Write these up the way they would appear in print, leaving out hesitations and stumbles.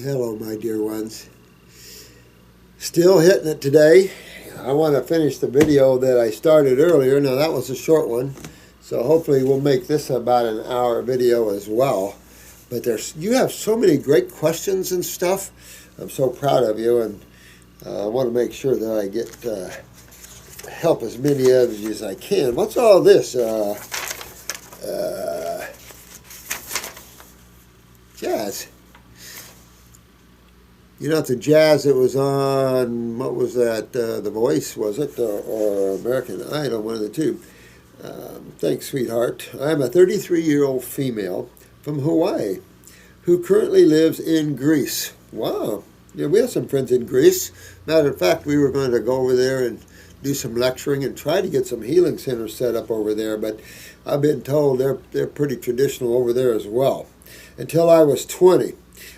Hello, my dear ones. Still hitting it today. I want to finish the video that I started earlier. Now, that was a short one, so hopefully we'll make this about an hour video as well. But you have so many great questions and stuff. I'm so proud of you, and I want to make sure that I get help as many of you as I can. What's all this? Jazz. You know, it's a jazz that was on, what was that, The Voice, was it, or American Idol, one of the two. Thanks, sweetheart. I'm a 33-year-old female from Hawaii who currently lives in Greece. Wow. Yeah, we have some friends in Greece. Matter of fact, we were going to go over there and do some lecturing and try to get some healing centers set up over there, but I've been told they're pretty traditional over there as well. Until I was 20.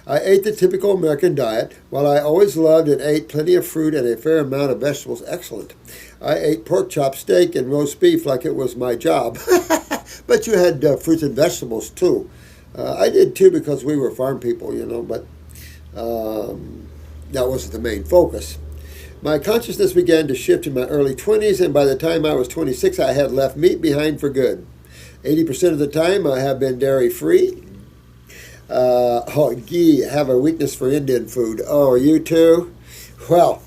I ate the typical American diet. While I always loved and ate plenty of fruit and a fair amount of vegetables, excellent. I ate pork chop, steak, and roast beef like it was my job. But you had fruits and vegetables too. I did too because we were farm people, you know, but that wasn't the main focus. My consciousness began to shift in my early 20s, and by the time I was 26, I had left meat behind for good. 80% of the time, I have been dairy-free. Ghee, have a weakness for Indian food. Oh, you too? Well,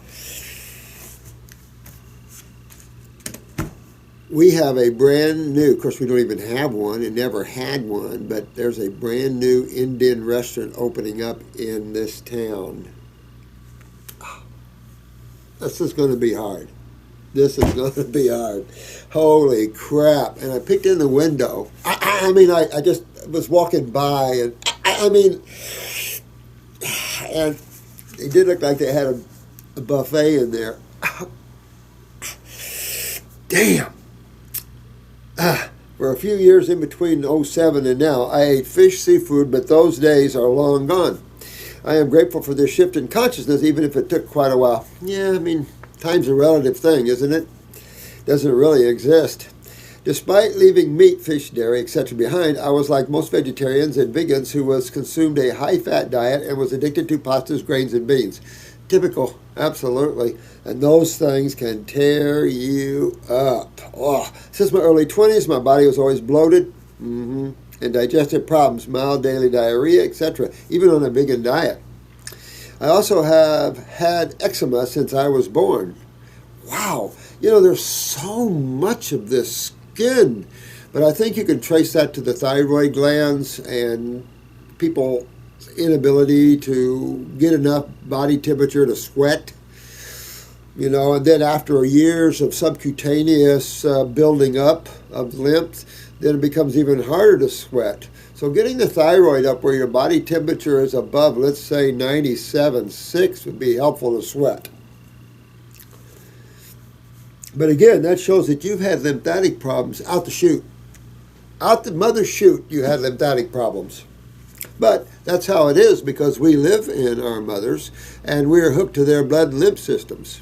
we have a brand new, of course we don't even have one and never had one, but there's a brand new Indian restaurant opening up in this town. This is going to be hard. This is going to be hard. Holy crap. And I peeked in the window. I just was walking by, and and it did look like they had a buffet in there. Damn. For a few years in between '07 and now, I ate fish, seafood, but those days are long gone. I am grateful for this shift in consciousness, even if it took quite a while. Yeah, time's a relative thing, isn't it? Doesn't really exist. Despite leaving meat, fish, dairy, etc. behind, I was like most vegetarians and vegans who consumed a high-fat diet and was addicted to pastas, grains, and beans. Typical, absolutely. And those things can tear you up. Since my early 20s, my body was always bloated, and digestive problems, mild daily diarrhea, etc., even on a vegan diet. I also have had eczema since I was born. Wow. You know, there's so much of this skin, but I think you can trace that to the thyroid glands and people's inability to get enough body temperature to sweat. You know, and then after years of subcutaneous building up of lymph, then it becomes even harder to sweat. So getting the thyroid up where your body temperature is above, let's say 97.6, would be helpful to sweat. But again, that shows that you've had lymphatic problems out the chute. Out the mother chute, you had lymphatic problems. But that's how it is because we live in our mothers and we're hooked to their blood and lymph systems.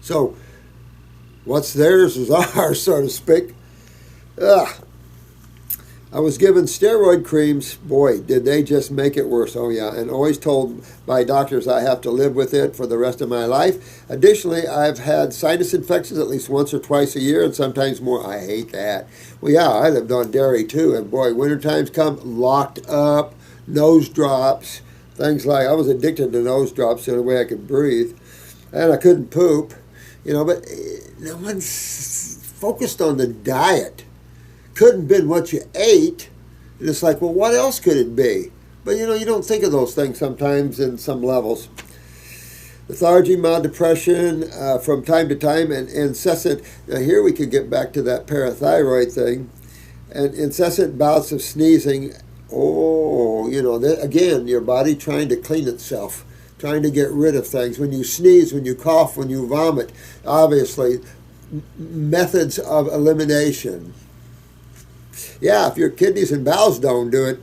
So what's theirs is ours, so to speak. I was given steroid creams. Boy, did they just make it worse. Oh, yeah. And always told by doctors I have to live with it for the rest of my life. Additionally, I've had sinus infections at least once or twice a year and sometimes more. I hate that. Well, yeah, I lived on dairy too. And boy, winter times come, locked up, nose drops, things like, I was addicted to nose drops the only way I could breathe. And I couldn't poop, you know, but no one's focused on the diet. Couldn't have been what you ate. And it's like, well, what else could it be? But, you know, you don't think of those things sometimes in some levels. Lethargy, mild depression from time to time, and incessant, now here we could get back to that parathyroid thing, and incessant bouts of sneezing. Oh, you know, again, your body trying to clean itself, trying to get rid of things. When you sneeze, when you cough, when you vomit, obviously, methods of elimination. Yeah, if your kidneys and bowels don't do it,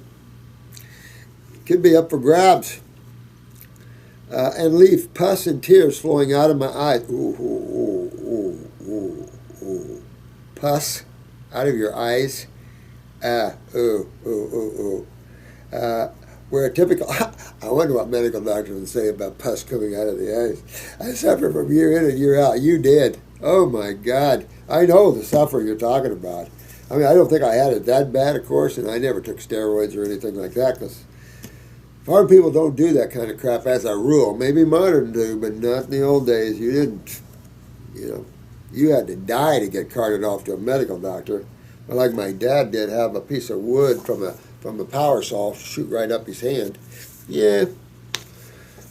it could be up for grabs. And leave pus and tears flowing out of my eyes. Pus out of your eyes. where a typical, I wonder what medical doctors would say about pus coming out of the eyes. I suffer from year in and year out. You did. Oh my God. I know the suffering you're talking about. I mean, I don't think I had it that bad, of course, and I never took steroids or anything like that, because farm people don't do that kind of crap as a rule. Maybe modern do, but not in the old days. You didn't, you had to die to get carted off to a medical doctor. But like my dad did, have a piece of wood from a power saw shoot right up his hand. Yeah,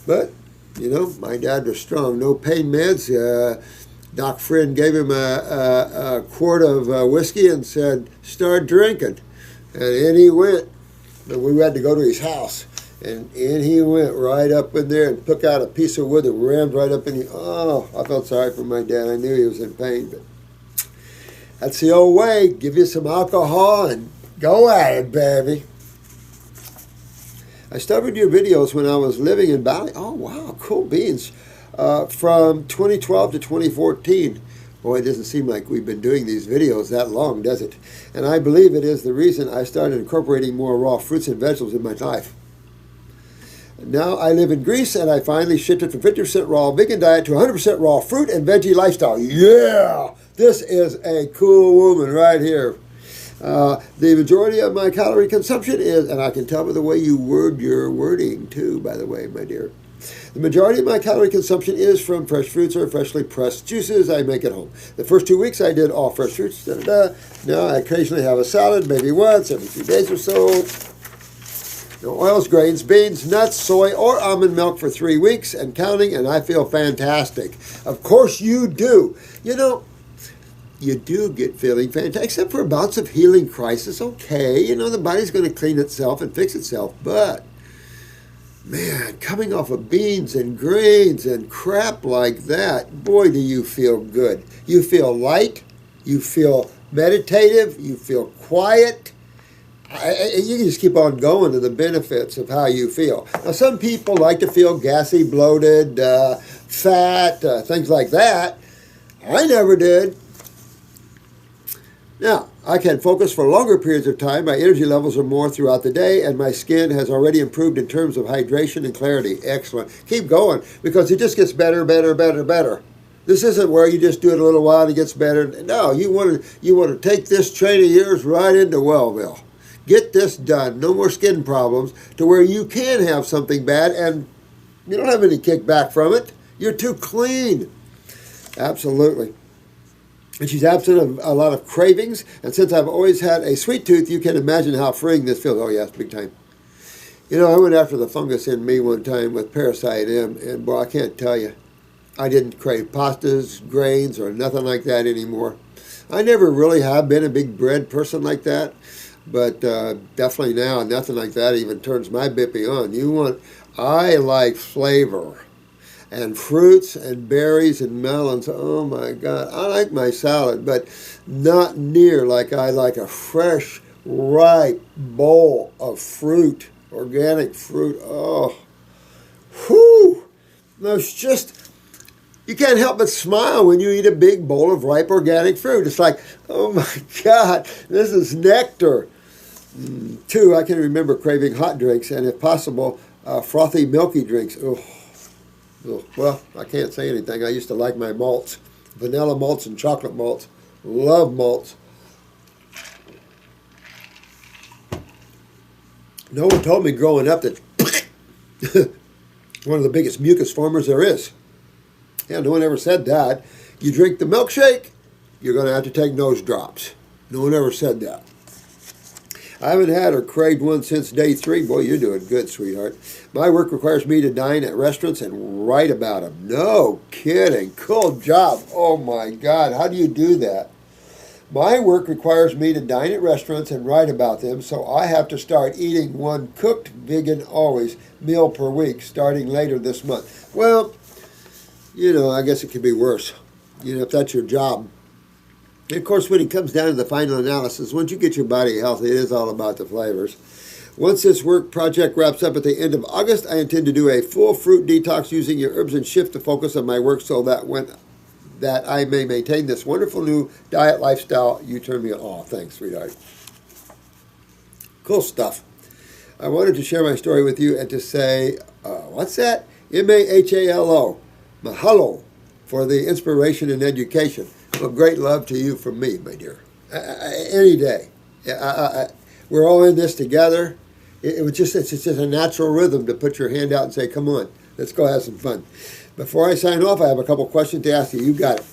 but, my dad was strong. No pain meds. Doc Friend gave him a quart of whiskey and said, start drinking. And in he went. And we had to go to his house. And in he went right up in there and took out a piece of wood that rammed right up in I felt sorry for my dad. I knew he was in pain. But that's the old way. Give you some alcohol and go at it, baby. I started your videos when I was living in Bali. Oh, wow, cool beans. From 2012 to 2014. Boy, it doesn't seem like we've been doing these videos that long, does it? And I believe it is the reason I started incorporating more raw fruits and vegetables in my life. Now I live in Greece, and I finally shifted from 50% raw vegan diet to 100% raw fruit and veggie lifestyle. Yeah! This is a cool woman right here. The majority of my calorie consumption is, and I can tell by the way you word your wording too, by the way, my dear. The majority of my calorie consumption is from fresh fruits or freshly pressed juices I make at home. The first 2 weeks I did all fresh fruits. Now I occasionally have a salad, maybe once every 2 days or so. No oils, grains, beans, nuts, soy, or almond milk for 3 weeks and counting, and I feel fantastic. Of course you do. You do get feeling fantastic, except for bouts of healing crisis. Okay, the body's going to clean itself and fix itself, but man, coming off of beans and grains and crap like that, boy, do you feel good. You feel light, you feel meditative, you feel quiet. You can just keep on going to the benefits of how you feel. Now, some people like to feel gassy, bloated, fat, things like that. I never did. Now, I can focus for longer periods of time. My energy levels are more throughout the day, and my skin has already improved in terms of hydration and clarity. Excellent. Keep going, because it just gets better, better, better, better. This isn't where you just do it a little while and it gets better. No, you want to take this train of yours right into Wellville. Get this done. No more skin problems, to where you can have something bad and you don't have any kickback from it. You're too clean. Absolutely. And she's absent of a lot of cravings. And since I've always had a sweet tooth, you can imagine how freeing this feels. Oh, yes, big time. I went after the fungus in me one time with Parasite M, and boy, I can't tell you. I didn't crave pastas, grains, or nothing like that anymore. I never really have been a big bread person like that. But definitely now, nothing like that even turns my bippy on. I like flavor. And fruits and berries and melons, oh my God. I like my salad, but not near like I like a fresh, ripe bowl of fruit, organic fruit. Oh, whew. It's just, you can't help but smile when you eat a big bowl of ripe organic fruit. It's like, oh my God, this is nectar. Two, I can remember craving hot drinks, and if possible, frothy, milky drinks. Oh, well, I can't say anything. I used to like my malts, vanilla malts and chocolate malts. Love malts. No one told me growing up that one of the biggest mucus formers there is. Yeah, no one ever said that. You drink the milkshake, you're going to have to take nose drops. No one ever said that. I haven't had or craved one since day 3. Boy, you're doing good, sweetheart. My work requires me to dine at restaurants and write about them. No kidding. Cool job. Oh, my God. How do you do that? My work requires me to dine at restaurants and write about them, so I have to start eating one cooked vegan always meal per week starting later this month. Well, I guess it could be worse, if that's your job. And of course, when it comes down to the final analysis, once you get your body healthy, it is all about the flavors. Once this work project wraps up at the end of August, I intend to do a full fruit detox using your herbs and shift the focus of my work so that I may maintain this wonderful new diet lifestyle. You turn me on. Oh, thanks, sweetheart. Cool stuff. I wanted to share my story with you and to say, what's that? M-A-H-A-L-O, mahalo, for the inspiration and education. Well, great love to you from me, my dear. Any day. We're all in this together. It's just a natural rhythm to put your hand out and say, come on, let's go have some fun. Before I sign off, I have a couple questions to ask you. You got it.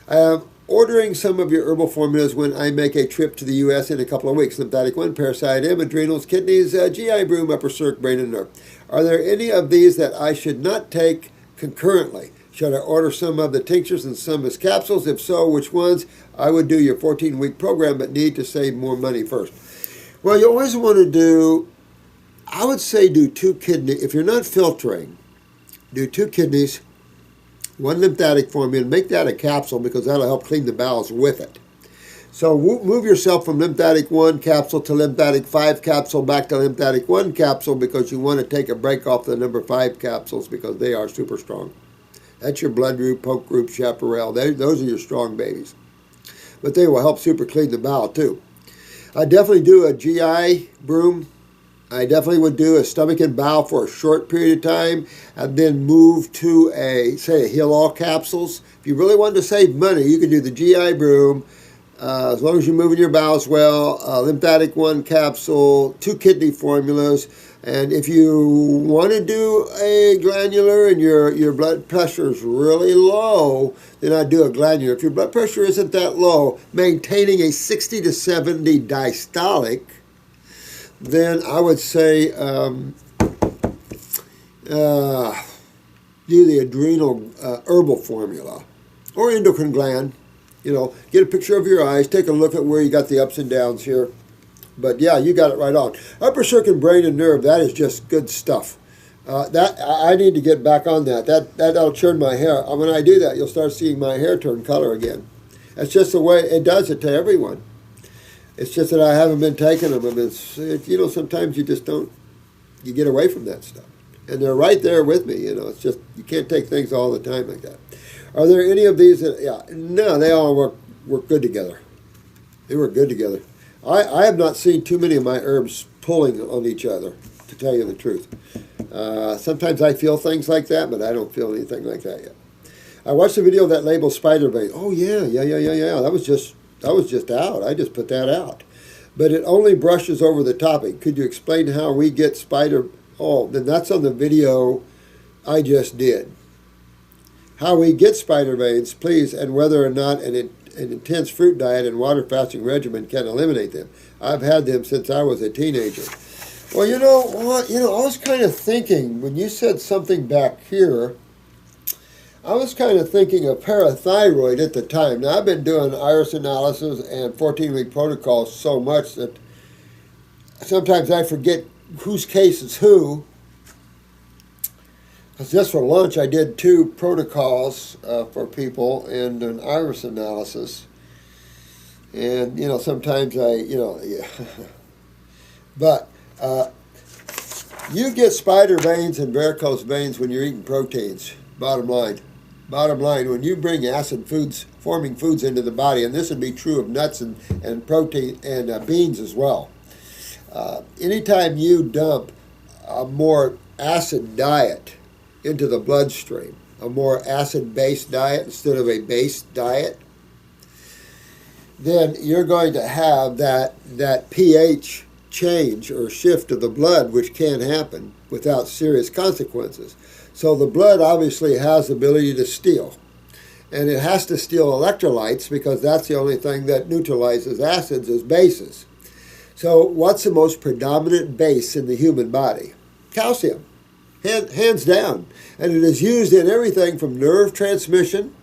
I am ordering some of your herbal formulas when I make a trip to the U.S. in a couple of weeks. Lymphatic 1, Parasite M, adrenals, kidneys, GI, broom, upper circ, brain, and nerve. Are there any of these that I should not take concurrently? Should I order some of the tinctures and some as capsules? If so, which ones? I would do your 14-week program, but need to save more money first. Well, you always want to do, I would say do 2 kidney. If you're not filtering, do 2 kidneys, 1 lymphatic formula, and make that a capsule because that'll help clean the bowels with it. So move yourself from lymphatic 1 capsule to lymphatic 5 capsule back to lymphatic 1 capsule because you want to take a break off the number 5 capsules because they are super strong. That's your blood group, poke group, chaparral. Those are your strong babies. But they will help super clean the bowel too. I definitely do a GI broom. I definitely would do a stomach and bowel for a short period of time and then move to a heal all capsules. If you really wanted to save money, you could do the GI broom as long as you're moving your bowels well, lymphatic 1 capsule, 2 kidney formulas. And if you want to do a glandular and your blood pressure is really low, then I'd do a glandular. If your blood pressure isn't that low, maintaining a 60 to 70 diastolic, then I would say do the adrenal herbal formula or endocrine gland. Get a picture of your eyes, take a look at where you got the ups and downs here. But yeah, you got it right on. Upper circuit, brain, and nerve, that is just good stuff. That I need to get back on that. That'll churn my hair. When I do that, you'll start seeing my hair turn color again. That's just the way it does it to everyone. It's just that I haven't been taking them. And sometimes you just don't, you get away from that stuff. And they're right there with me, It's just, you can't take things all the time like that. Are there any of these that, no, they all work good together. They work good together. I have not seen too many of my herbs pulling on each other, to tell you the truth. Sometimes I feel things like that, but I don't feel anything like that yet. I watched a video that labeled spider vein. Oh, yeah. That was just out. I just put that out. But it only brushes over the topic. Could you explain how we get spider... Oh, then that's on the video I just did. How we get spider veins, please, and whether or not an intense fruit diet and water fasting regimen can eliminate them. I've had them since I was a teenager. Well, you know what? I was kind of thinking, when you said something back here, I was kind of thinking of parathyroid at the time. Now, I've been doing iris analysis and 14-week protocols so much that sometimes I forget whose case is who. Because just for lunch, I did 2 protocols for people and an iris analysis. And, sometimes yeah. But you get spider veins and varicose veins when you're eating proteins, bottom line. Bottom line, when you bring acid foods, forming foods into the body, and this would be true of nuts and protein and beans as well. Anytime you dump a more acid diet into the bloodstream, a more acid-based diet instead of a base diet, then you're going to have that pH change or shift of the blood, which can happen without serious consequences. So the blood obviously has the ability to steal. And it has to steal electrolytes because that's the only thing that neutralizes acids is bases. So what's the most predominant base in the human body? Calcium. Hands down. And it is used in everything from nerve transmission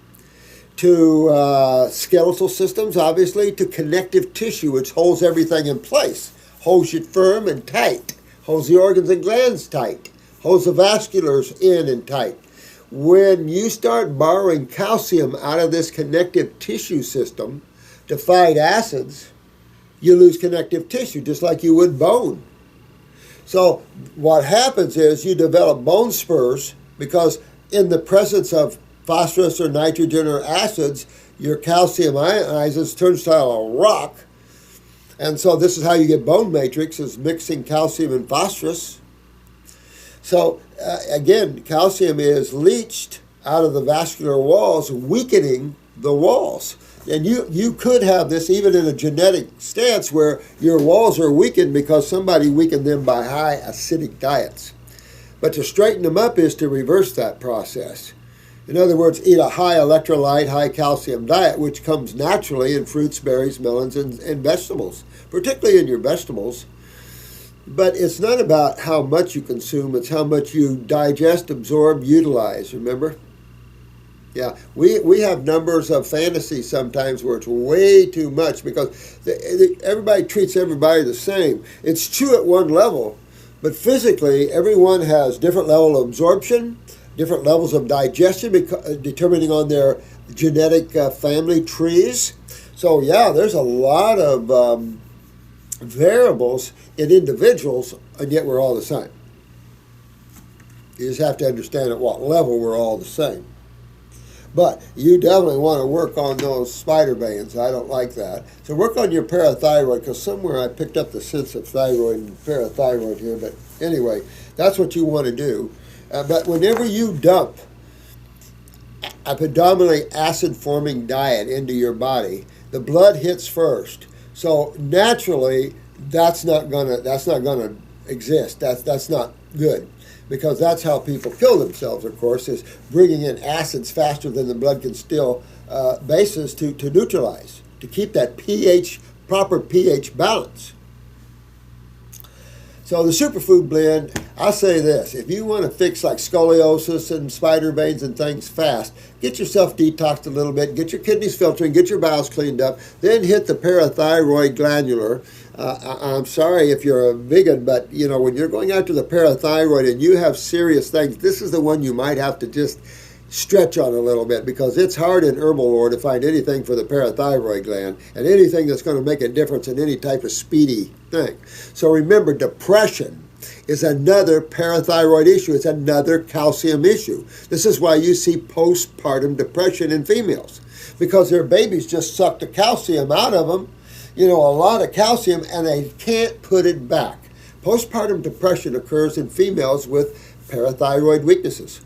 to skeletal systems, obviously, to connective tissue, which holds everything in place, holds it firm and tight, holds the organs and glands tight, holds the vasculars in and tight. When you start borrowing calcium out of this connective tissue system to fight acids, you lose connective tissue, just like you would bone. So what happens is you develop bone spurs because in the presence of phosphorus or nitrogen or acids, your calcium ionizes, turns to a rock, And so this is how you get bone matrix, is mixing calcium and phosphorus. So again, calcium is leached out of the vascular walls, weakening the walls. And you could have this even in a genetic stance where your walls are weakened because somebody weakened them by high acidic diets. But to straighten them up is to reverse that process. In other words, eat a high electrolyte, high calcium diet, which comes naturally in fruits, berries, melons, and vegetables, particularly in your vegetables. But it's not about how much you consume, it's how much you digest, absorb, utilize, remember? Yeah, we have numbers of fantasy sometimes where it's way too much because everybody treats everybody the same. It's true at one level, but physically everyone has different level of absorption, different levels of digestion, determining on their genetic family trees. So yeah, there's a lot of variables in individuals, and yet we're all the same. You just have to understand at what level we're all the same. But you definitely want to work on those spider veins. I don't like that. So work on your parathyroid, because somewhere I picked up the sense of thyroid and parathyroid here. But anyway, that's what you want to do. But whenever you dump a predominantly acid-forming diet into your body, the blood hits first. So naturally, that's not gonna exist. That's not good. Because that's how people kill themselves, of course, is bringing in acids faster than the blood can still bases to neutralize, to keep that proper pH balance. So the superfood blend, I'll say this, if you want to fix like scoliosis and spider veins and things fast, get yourself detoxed a little bit, get your kidneys filtering, get your bowels cleaned up, then hit the parathyroid glandular. I'm sorry if you're a vegan, but you know, when you're going after the parathyroid and you have serious things, this is the one you might have to just stretch on a little bit, because it's hard in herbal lore to find anything for the parathyroid gland and anything that's going to make a difference in any type of speedy thing. So remember, depression is another parathyroid issue. It's another calcium issue. This is why you see postpartum depression in females, because their babies just suck the calcium out of them, you know, a lot of calcium, and they can't put it back. Postpartum depression occurs in females with parathyroid weaknesses.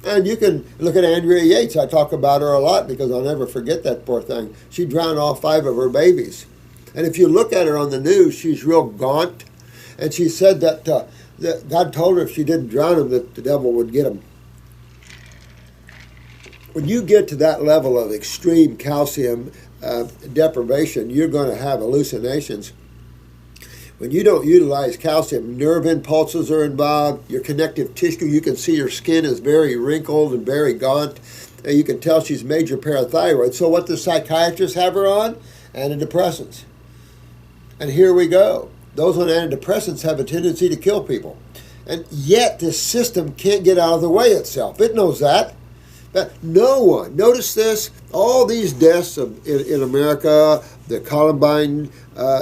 And you can look at Andrea Yates. I talk about her a lot because I'll never forget that poor thing. She drowned all 5 of her babies. And if you look at her on the news, she's real gaunt. And she said that God told her if she didn't drown them, that the devil would get them. When you get to that level of extreme calcium deprivation, you're going to have hallucinations. When you don't utilize calcium, nerve impulses are involved, your connective tissue, you can see your skin is very wrinkled and very gaunt. And you can tell she's major parathyroid. So what does psychiatrists have her on? Antidepressants. And here we go. Those on antidepressants have a tendency to kill people. And yet this system can't get out of the way itself. It knows that. But no one, notice this, all these deaths in America, the Columbine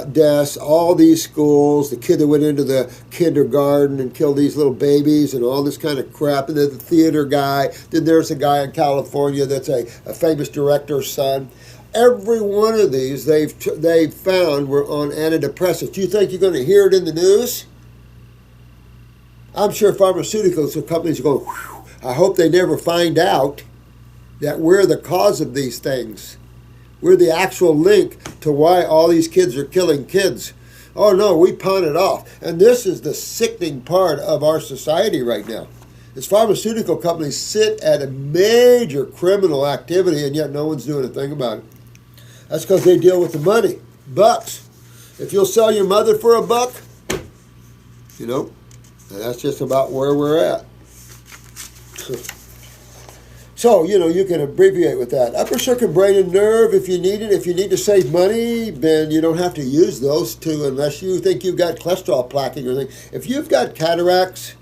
deaths, all these schools, the kid that went into the kindergarten and killed these little babies and all this kind of crap, and then the theater guy, then there's a guy in California that's a famous director's son. Every one of these they've found were on antidepressants. You think you're going to hear it in the news? I'm sure pharmaceutical companies are going, whew, I hope they never find out that we're the cause of these things. We're the actual link to why all these kids are killing kids. Oh no, we pawn it off. And this is the sickening part of our society right now. Is pharmaceutical companies sit at a major criminal activity, and yet no one's doing a thing about it. That's because they deal with the money. Bucks. If you'll sell your mother for $1, you know, that's just about where we're at. So, you know, you can abbreviate with that. Upper circuit brain and nerve, if you need it. If you need to save money, then you don't have to use those two unless you think you've got cholesterol plaquing or anything. If you've got cataracts,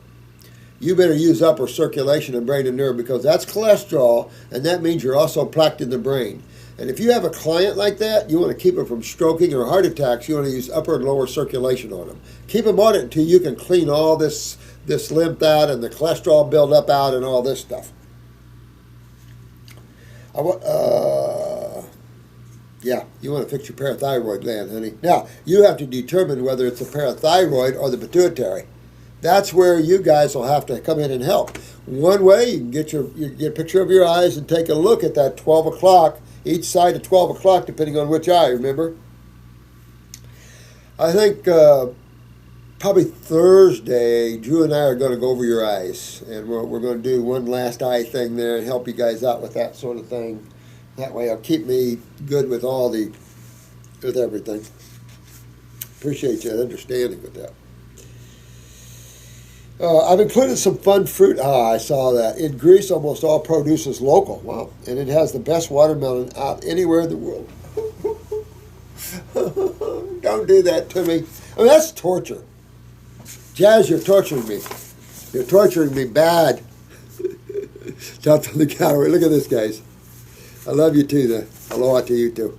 you better use upper circulation and brain and nerve, because that's cholesterol, and that means you're also plaqued in the brain. And if you have a client like that, you want to keep them from stroking or heart attacks, you want to use upper and lower circulation on them. Keep them on it until you can clean all this lymph out and the cholesterol buildup out and all this stuff. Yeah, you want to fix your parathyroid gland, honey. Now, you have to determine whether it's the parathyroid or the pituitary. That's where you guys will have to come in and help. One way, you can get a picture of your eyes and take a look at that 12 o'clock, each side of 12 o'clock, depending on which eye, remember? I think probably Thursday, Drew and I are going to go over your eyes, and we're going to do one last eye thing there and help you guys out with that sort of thing. That way it'll keep me good with with everything. Appreciate your understanding with that. I've included some fun fruit. I saw that. In Greece, almost all produce is local. Wow. And it has the best watermelon out anywhere in the world. Don't do that to me. I mean, that's torture. Jazz, you're torturing me. You're torturing me bad. Jumped on the counter. Look at this, guys. I love you too. Aloha to you too.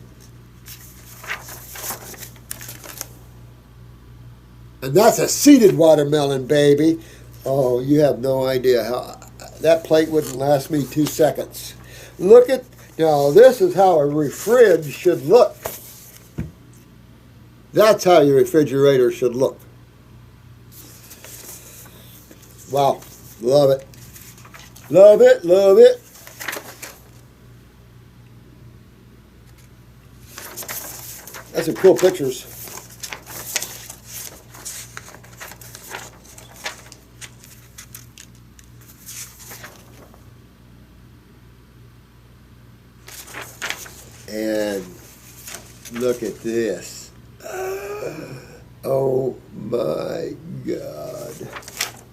And that's a seeded watermelon, baby. Oh, you have no idea how that plate wouldn't last me 2 seconds. Look at, now this is how a fridge should look. That's how your refrigerator should look. Wow, love it. Love it, love it. That's some cool pictures. And look at this. Oh my God.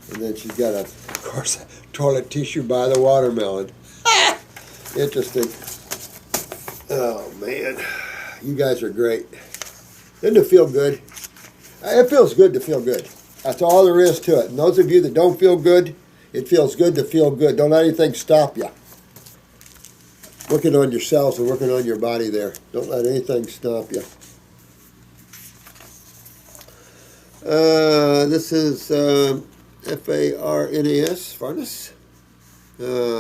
And then she's got, of course, toilet tissue by the watermelon. Interesting. Oh man. You guys are great. Doesn't it feel good? It feels good to feel good. That's all there is to it. And those of you that don't feel good, it feels good to feel good. Don't let anything stop you. Working on yourselves and working on your body there. Don't let anything stop you. This is Farnas, Farnas.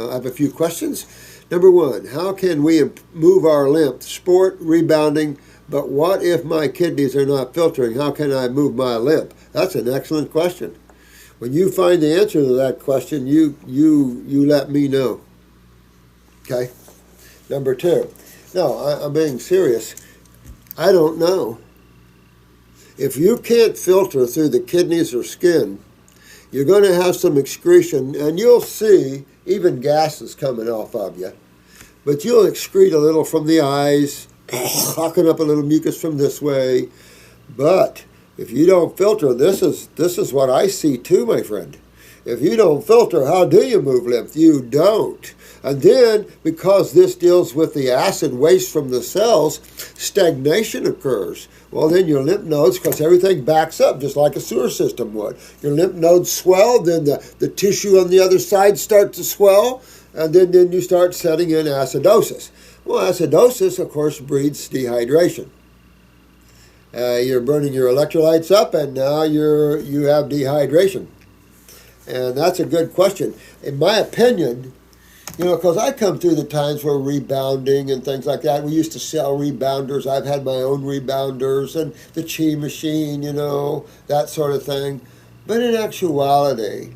I have a few questions. Number one, how can we move our lymph? Sport, rebounding, but what if my kidneys are not filtering? How can I move my lymph? That's an excellent question. When you find the answer to that question, you let me know. Okay? Number two. No, I'm being serious. I don't know. If you can't filter through the kidneys or skin, you're going to have some excretion, and you'll see even gases coming off of you. But you'll excrete a little from the eyes, hawking up a little mucus from this way. But if you don't filter, this is what I see too, my friend. If you don't filter, how do you move lymph? You don't. And then, because this deals with the acid waste from the cells, stagnation occurs. Well, then your lymph nodes, because everything backs up just like a sewer system would. Your lymph nodes swell, then the tissue on the other side starts to swell, and then you start setting in acidosis. Well, acidosis, of course, breeds dehydration. You're burning your electrolytes up, and now you have dehydration. And that's a good question. In my opinion, because I come through the times where rebounding and things like that. We used to sell rebounders. I've had my own rebounders and the chi machine, that sort of thing. But in actuality,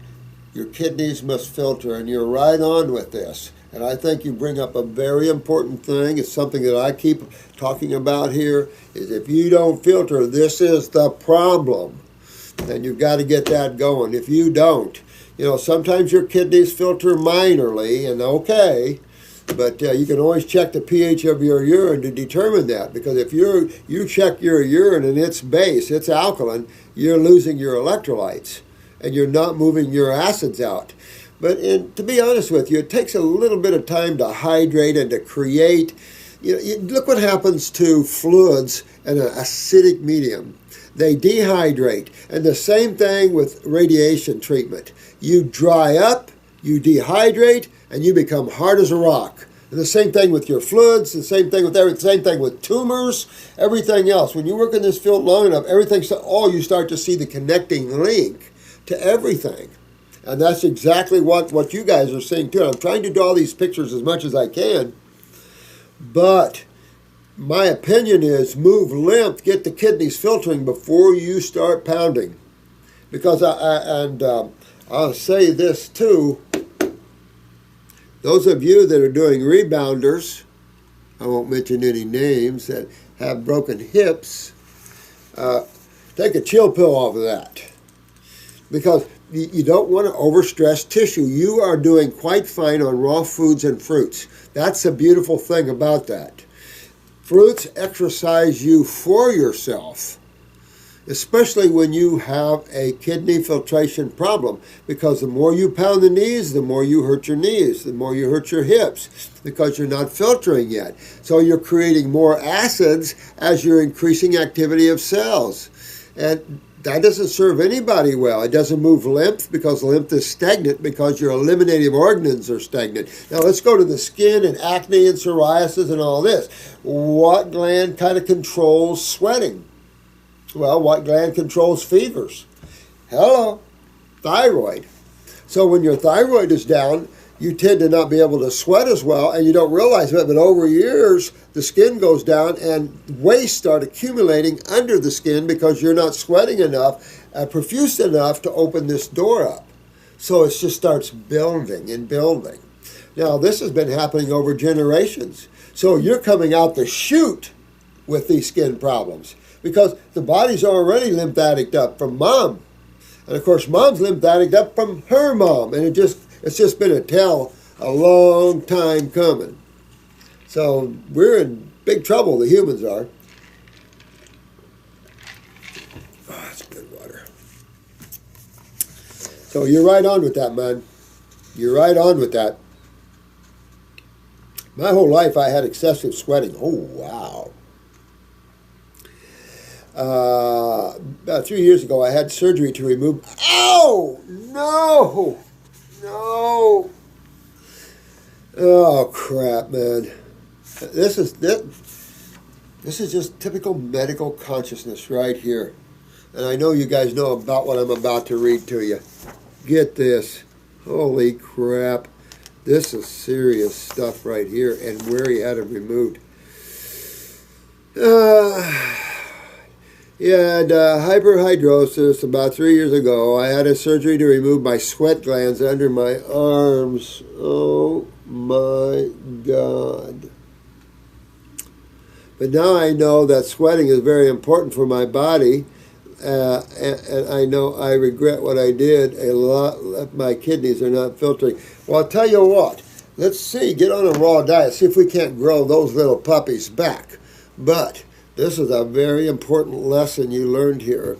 your kidneys must filter, and you're right on with this. And I think you bring up a very important thing. It's something that I keep talking about here, is if you don't filter, this is the problem. And you've got to get that going. If you don't, sometimes your kidneys filter minorly, and okay, but you can always check the pH of your urine to determine that. Because if you check your urine and it's base, it's alkaline, you're losing your electrolytes, and you're not moving your acids out. But to be honest with you, it takes a little bit of time to hydrate and to create. Look what happens to fluids in an acidic medium. They dehydrate. And the same thing with radiation treatment. You dry up, you dehydrate, and you become hard as a rock. And the same thing with your fluids, the same thing with everything, same thing with tumors, everything else. When you work in this field long enough, you start to see the connecting link to everything. And that's exactly what you guys are seeing too. I'm trying to draw these pictures as much as I can. But my opinion is move lymph, get the kidneys filtering before you start pounding. Because I'll say this too, those of you that are doing rebounders, I won't mention any names, that have broken hips, take a chill pill off of that. Because you don't want to overstress tissue. You are doing quite fine on raw foods and fruits. That's the beautiful thing about that. Fruits exercise you for yourself, especially when you have a kidney filtration problem, because the more you pound the knees, the more you hurt your knees, the more you hurt your hips, because you're not filtering yet. So you're creating more acids as you're increasing activity of cells. And that doesn't serve anybody well. It doesn't move lymph, because lymph is stagnant because your eliminative organs are stagnant. Now let's go to the skin and acne and psoriasis and all this. What gland kind of controls sweating? Well, what gland controls fevers? Hello, thyroid. So when your thyroid is down, you tend to not be able to sweat as well, and you don't realize it, but over years, the skin goes down and waste start accumulating under the skin because you're not sweating enough, profuse enough to open this door up. So it just starts building and building. Now, this has been happening over generations. So you're coming out the chute with these skin problems because the body's already lymphatic up from mom. And of course, mom's lymphatic up from her mom, and it's just been a long time coming. So we're in big trouble, the humans are. Oh, that's good water. So you're right on with that, man. You're right on with that. My whole life I had excessive sweating. Oh, wow. About 3 years ago, I had surgery to remove... Ow! No! No! Oh, crap, man. This is just typical medical consciousness right here. And I know you guys know about what I'm about to read to you. Get this. Holy crap. This is serious stuff right here, and where he had it removed. Yeah, and hyperhidrosis about 3 years ago. I had a surgery to remove my sweat glands under my arms. Oh my God. But now I know that sweating is very important for my body. And I know I regret what I did a lot. My kidneys are not filtering. Well, I'll tell you what. Let's see. Get on a raw diet. See if we can't grow those little puppies back. But this is a very important lesson you learned here,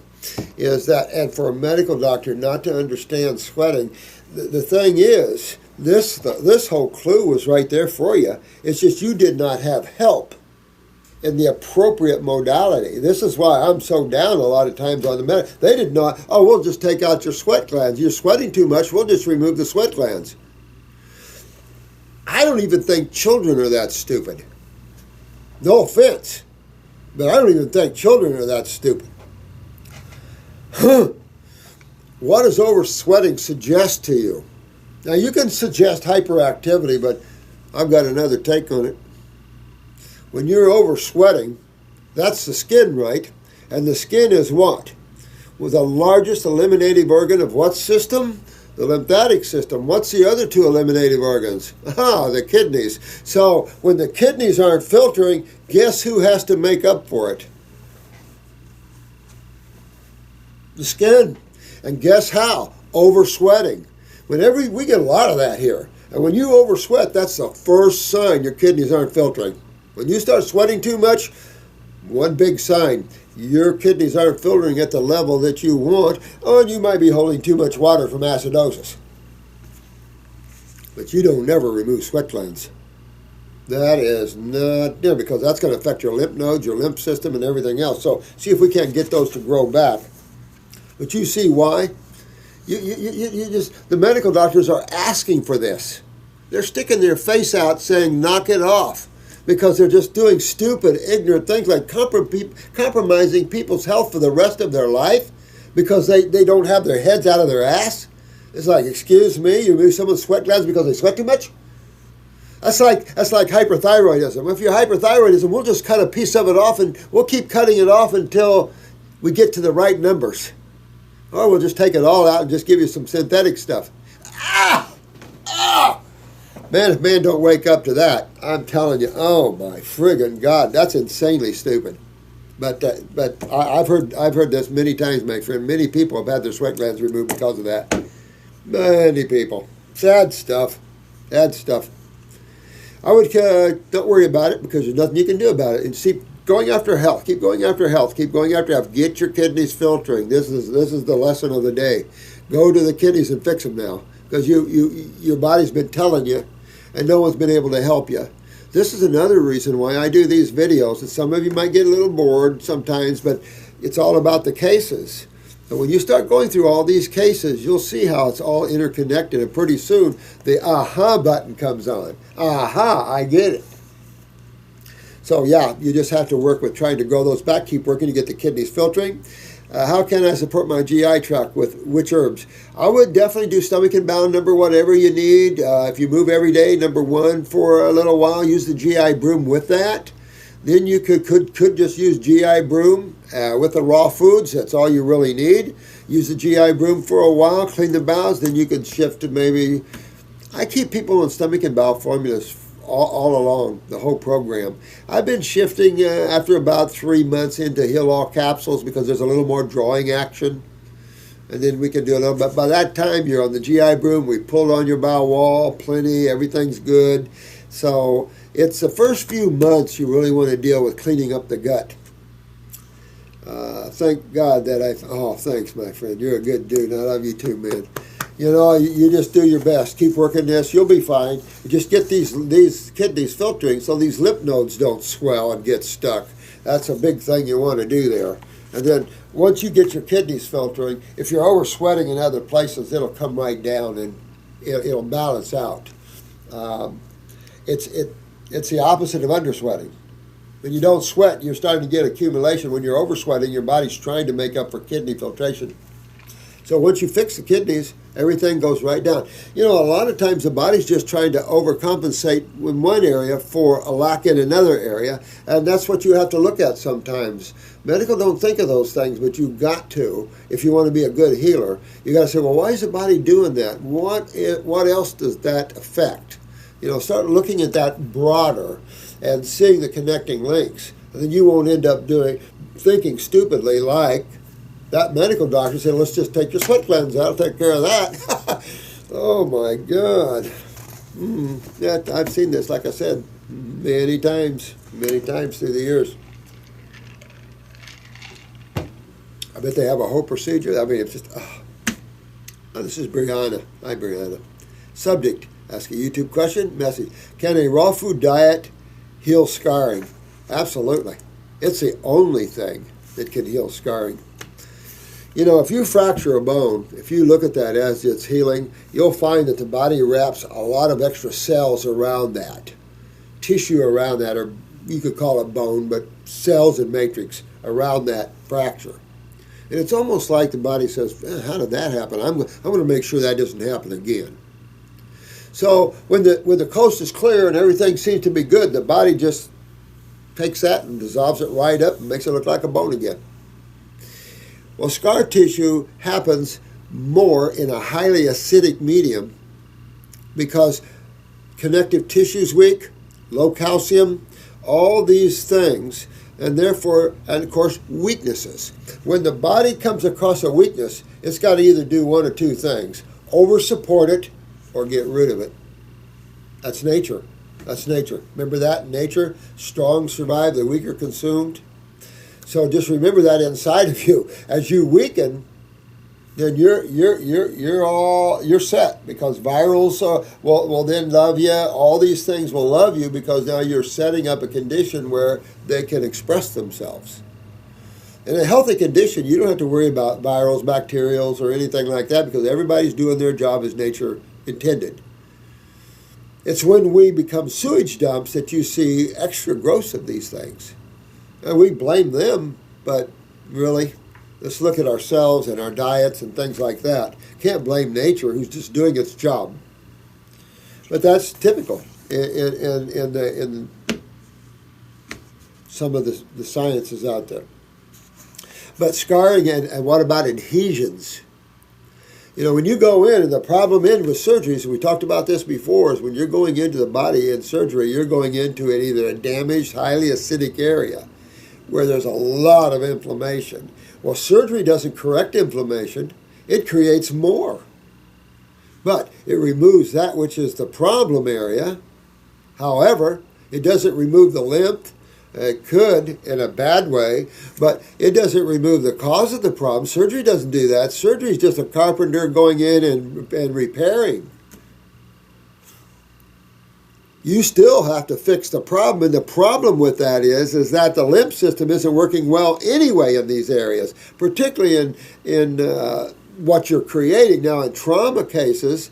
is that, and for a medical doctor not to understand sweating, the thing is, this whole clue was right there for you. It's just you did not have help in the appropriate modality. This is why I'm so down a lot of times on the medical. They did not, oh, we'll just take out your sweat glands. You're sweating too much, we'll just remove the sweat glands. I don't even think children are that stupid. No offense. But I don't even think children are that stupid. What does over-sweating suggest to you? Now, you can suggest hyperactivity, but I've got another take on it. When you're over-sweating, that's the skin, right? And the skin is what? Well, the largest eliminative organ of what system? The lymphatic system. What's the other two eliminative organs? The kidneys. So when the kidneys aren't filtering, guess who has to make up for it? The skin. And guess how? Over-sweating. Whenever we get a lot of that here. And when you over-sweat, that's the first sign your kidneys aren't filtering. When you start sweating too much, one big sign. Your kidneys aren't filtering at the level that you want, or you might be holding too much water from acidosis. But you don't never remove sweat glands. That is not there, because that's going to affect your lymph nodes, your lymph system, and everything else. So see if we can't get those to grow back. But you see why? You just, the medical doctors are asking for this. They're sticking their face out saying, knock it off. Because they're just doing stupid, ignorant things like compromising people's health for the rest of their life because they don't have their heads out of their ass. It's like, excuse me, you remove someone's sweat glands because they sweat too much? That's like hyperthyroidism. If you're hyperthyroidism, we'll just cut a piece of it off, and we'll keep cutting it off until we get to the right numbers. Or we'll just take it all out and just give you some synthetic stuff. Ah! Ah! Man, if man don't wake up to that, I'm telling you, oh my friggin' God, that's insanely stupid. But I've heard this many times, my friend. Many people have had their sweat glands removed because of that. Many people. Sad stuff. Sad stuff. I would don't worry about it, because there's nothing you can do about it. And keep going after health. Keep going after health. Keep going after health. Get your kidneys filtering. This is the lesson of the day. Go to the kidneys and fix them now, because your body's been telling you, and no one's been able to help you. This is another reason why I do these videos. And some of you might get a little bored sometimes, but it's all about the cases. And when you start going through all these cases, you'll see how it's all interconnected. And pretty soon, the aha button comes on. Aha, I get it. So yeah, you just have to work with trying to grow those back. Keep working to get the kidneys filtering. How can I support my GI tract with which herbs? I would definitely do stomach and bowel number, whatever you need. If you move every day, number one, for a little while, use the GI broom with that. Then you could just use GI broom with the raw foods. That's all you really need. Use the GI broom for a while, clean the bowels. Then you could shift to maybe, I keep people on stomach and bowel formulas all along the whole program. I've been shifting after about 3 months into Heal All capsules, because there's a little more drawing action. And then we can do a little bit. By that time, you're on the GI broom. We pulled on your bowel wall, plenty. Everything's good. So it's the first few months you really want to deal with cleaning up the gut. Thank God that oh, thanks, my friend. You're a good dude. I love you too, man. You know, you just do your best. Keep working this. You'll be fine. Just get these kidneys filtering so these lymph nodes don't swell and get stuck. That's a big thing you want to do there. And then once you get your kidneys filtering, if you're over sweating in other places, it'll come right down and it'll balance out. It's the opposite of undersweating. When you don't sweat, you're starting to get accumulation. When you're oversweating, your body's trying to make up for kidney filtration. So once you fix the kidneys, everything goes right down. You know, a lot of times the body's just trying to overcompensate in one area for a lack in another area, and that's what you have to look at sometimes. Medical don't think of those things, but you've got to if you want to be a good healer. You got to say, well, why is the body doing that? What else does that affect? You know, start looking at that broader and seeing the connecting links. And then you won't end up thinking stupidly like that medical doctor said, let's just take your sweat glands out, I'll take care of that. Oh my God. Yeah, I've seen this, like I said, many times through the years. I bet they have a whole procedure. I mean, it's just, oh, this is Brianna. Hi, Brianna. Subject, ask a YouTube question, message. Can a raw food diet heal scarring? Absolutely. It's the only thing that can heal scarring. You know, if you fracture a bone, if you look at that as it's healing, you'll find that the body wraps a lot of extra cells around that, tissue around that, or you could call it bone, but cells and matrix around that fracture. And it's almost like the body says, how did that happen? I'm going to make sure that doesn't happen again. So when the coast is clear and everything seems to be good, the body just takes that and dissolves it right up and makes it look like a bone again. Well, scar tissue happens more in a highly acidic medium because connective tissue is weak, low calcium, all these things, and therefore, and of course, weaknesses. When the body comes across a weakness, it's got to either do one or two things: over-support it or get rid of it. That's nature. That's nature. Remember that in nature? Strong survive, the weaker consumed. So just remember that inside of you. As you weaken, then you're set, because virals will then love you. All these things will love you because now you're setting up a condition where they can express themselves. In a healthy condition, you don't have to worry about virals, bacterials, or anything like that, because everybody's doing their job as nature intended. It's when we become sewage dumps that you see extra growth of these things. And we blame them, but really, let's look at ourselves and our diets and things like that. Can't blame nature, who's just doing its job. But that's typical. in some of the sciences out there. But scarring, and what about adhesions? You know, when you go in, and the problem with surgeries, we talked about this before, is when you're going into the body in surgery, you're going into either a damaged, highly acidic area where there's a lot of inflammation. Well, surgery doesn't correct inflammation, it creates more. But it removes that which is the problem area. However, it doesn't remove the lymph. It could in a bad way, but it doesn't remove the cause of the problem. Surgery doesn't do that. Surgery is just a carpenter going in and repairing. You still have to fix the problem, and the problem with that is that the lymph system isn't working well anyway in these areas, particularly in what you're creating. Now, in trauma cases,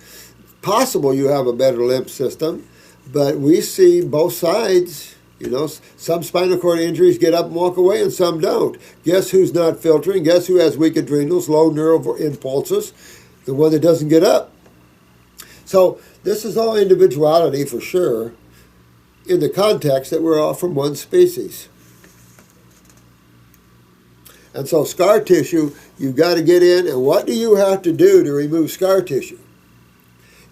possible you have a better lymph system, but we see both sides. You know, some spinal cord injuries get up and walk away and some don't. Guess who's not filtering? Guess who has weak adrenals, low neural impulses? The one that doesn't get up. So this is all individuality for sure in the context that we're all from one species. And so scar tissue, you've got to get in, and what do you have to do to remove scar tissue?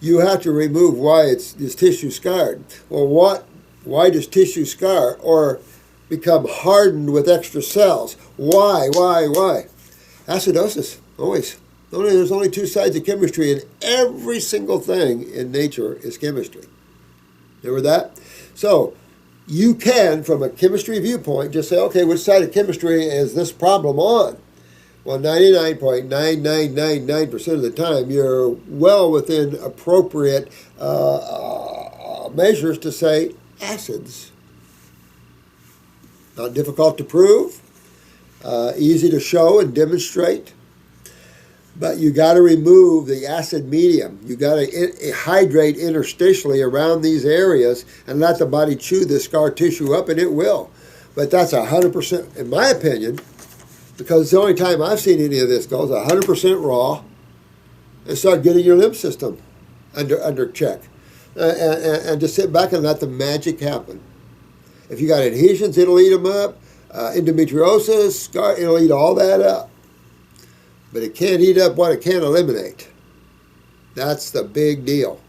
You have to remove why it's tissue scarred. Well, why does tissue scar or become hardened with extra cells? Why? Acidosis, always. There's only two sides of chemistry, and every single thing in nature is chemistry. Remember that? So you can, from a chemistry viewpoint, just say, okay, which side of chemistry is this problem on? Well, 99.9999% of the time, you're well within appropriate measures to say acids. Not difficult to prove, easy to show and demonstrate, but you got to remove the acid medium. You got to hydrate interstitially around these areas and let the body chew the scar tissue up, and it will. But that's 100%, in my opinion, because it's the only time I've seen any of this goes 100% raw, and start getting your lymph system under check. And just sit back and let the magic happen. If you got adhesions, it'll eat them up. Endometriosis, scar, it'll eat all that up. But it can't eat up what it can't eliminate. That's the big deal.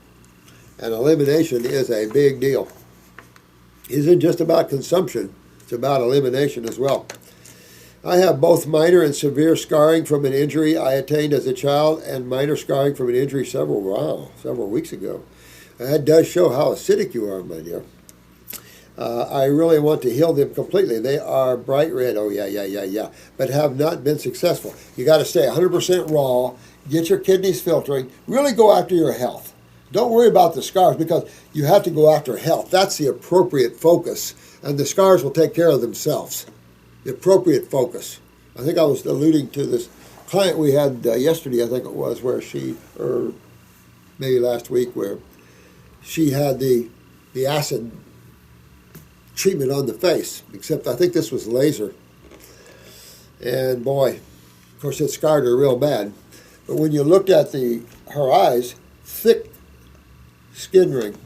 And elimination is a big deal. It isn't just about consumption. It's about elimination as well. I have both minor and severe scarring from an injury I attained as a child, and minor scarring from an injury several weeks ago. That does show how acidic you are, my dear. I really want to heal them completely. They are bright red, but have not been successful. You got to stay 100% raw, get your kidneys filtering, really go after your health. Don't worry about the scars, because you have to go after health. That's the appropriate focus, and the scars will take care of themselves. The appropriate focus. I think I was alluding to this client we had yesterday, I think it was, where she, or maybe last week, where she had the acid treatment on the face, except I think this was laser. And boy, of course it scarred her real bad. But when you looked at her eyes, thick skin ring.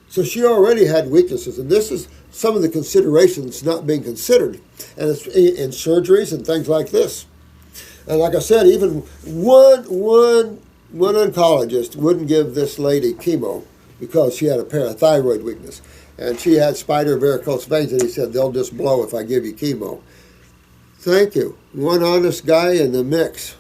So she already had weaknesses, and this is some of the considerations not being considered. And it's in surgeries and things like this. And like I said, even one oncologist wouldn't give this lady chemo because she had a parathyroid weakness. And she had spider varicose veins, and he said, they'll just blow if I give you chemo. Thank you. One honest guy in the mix.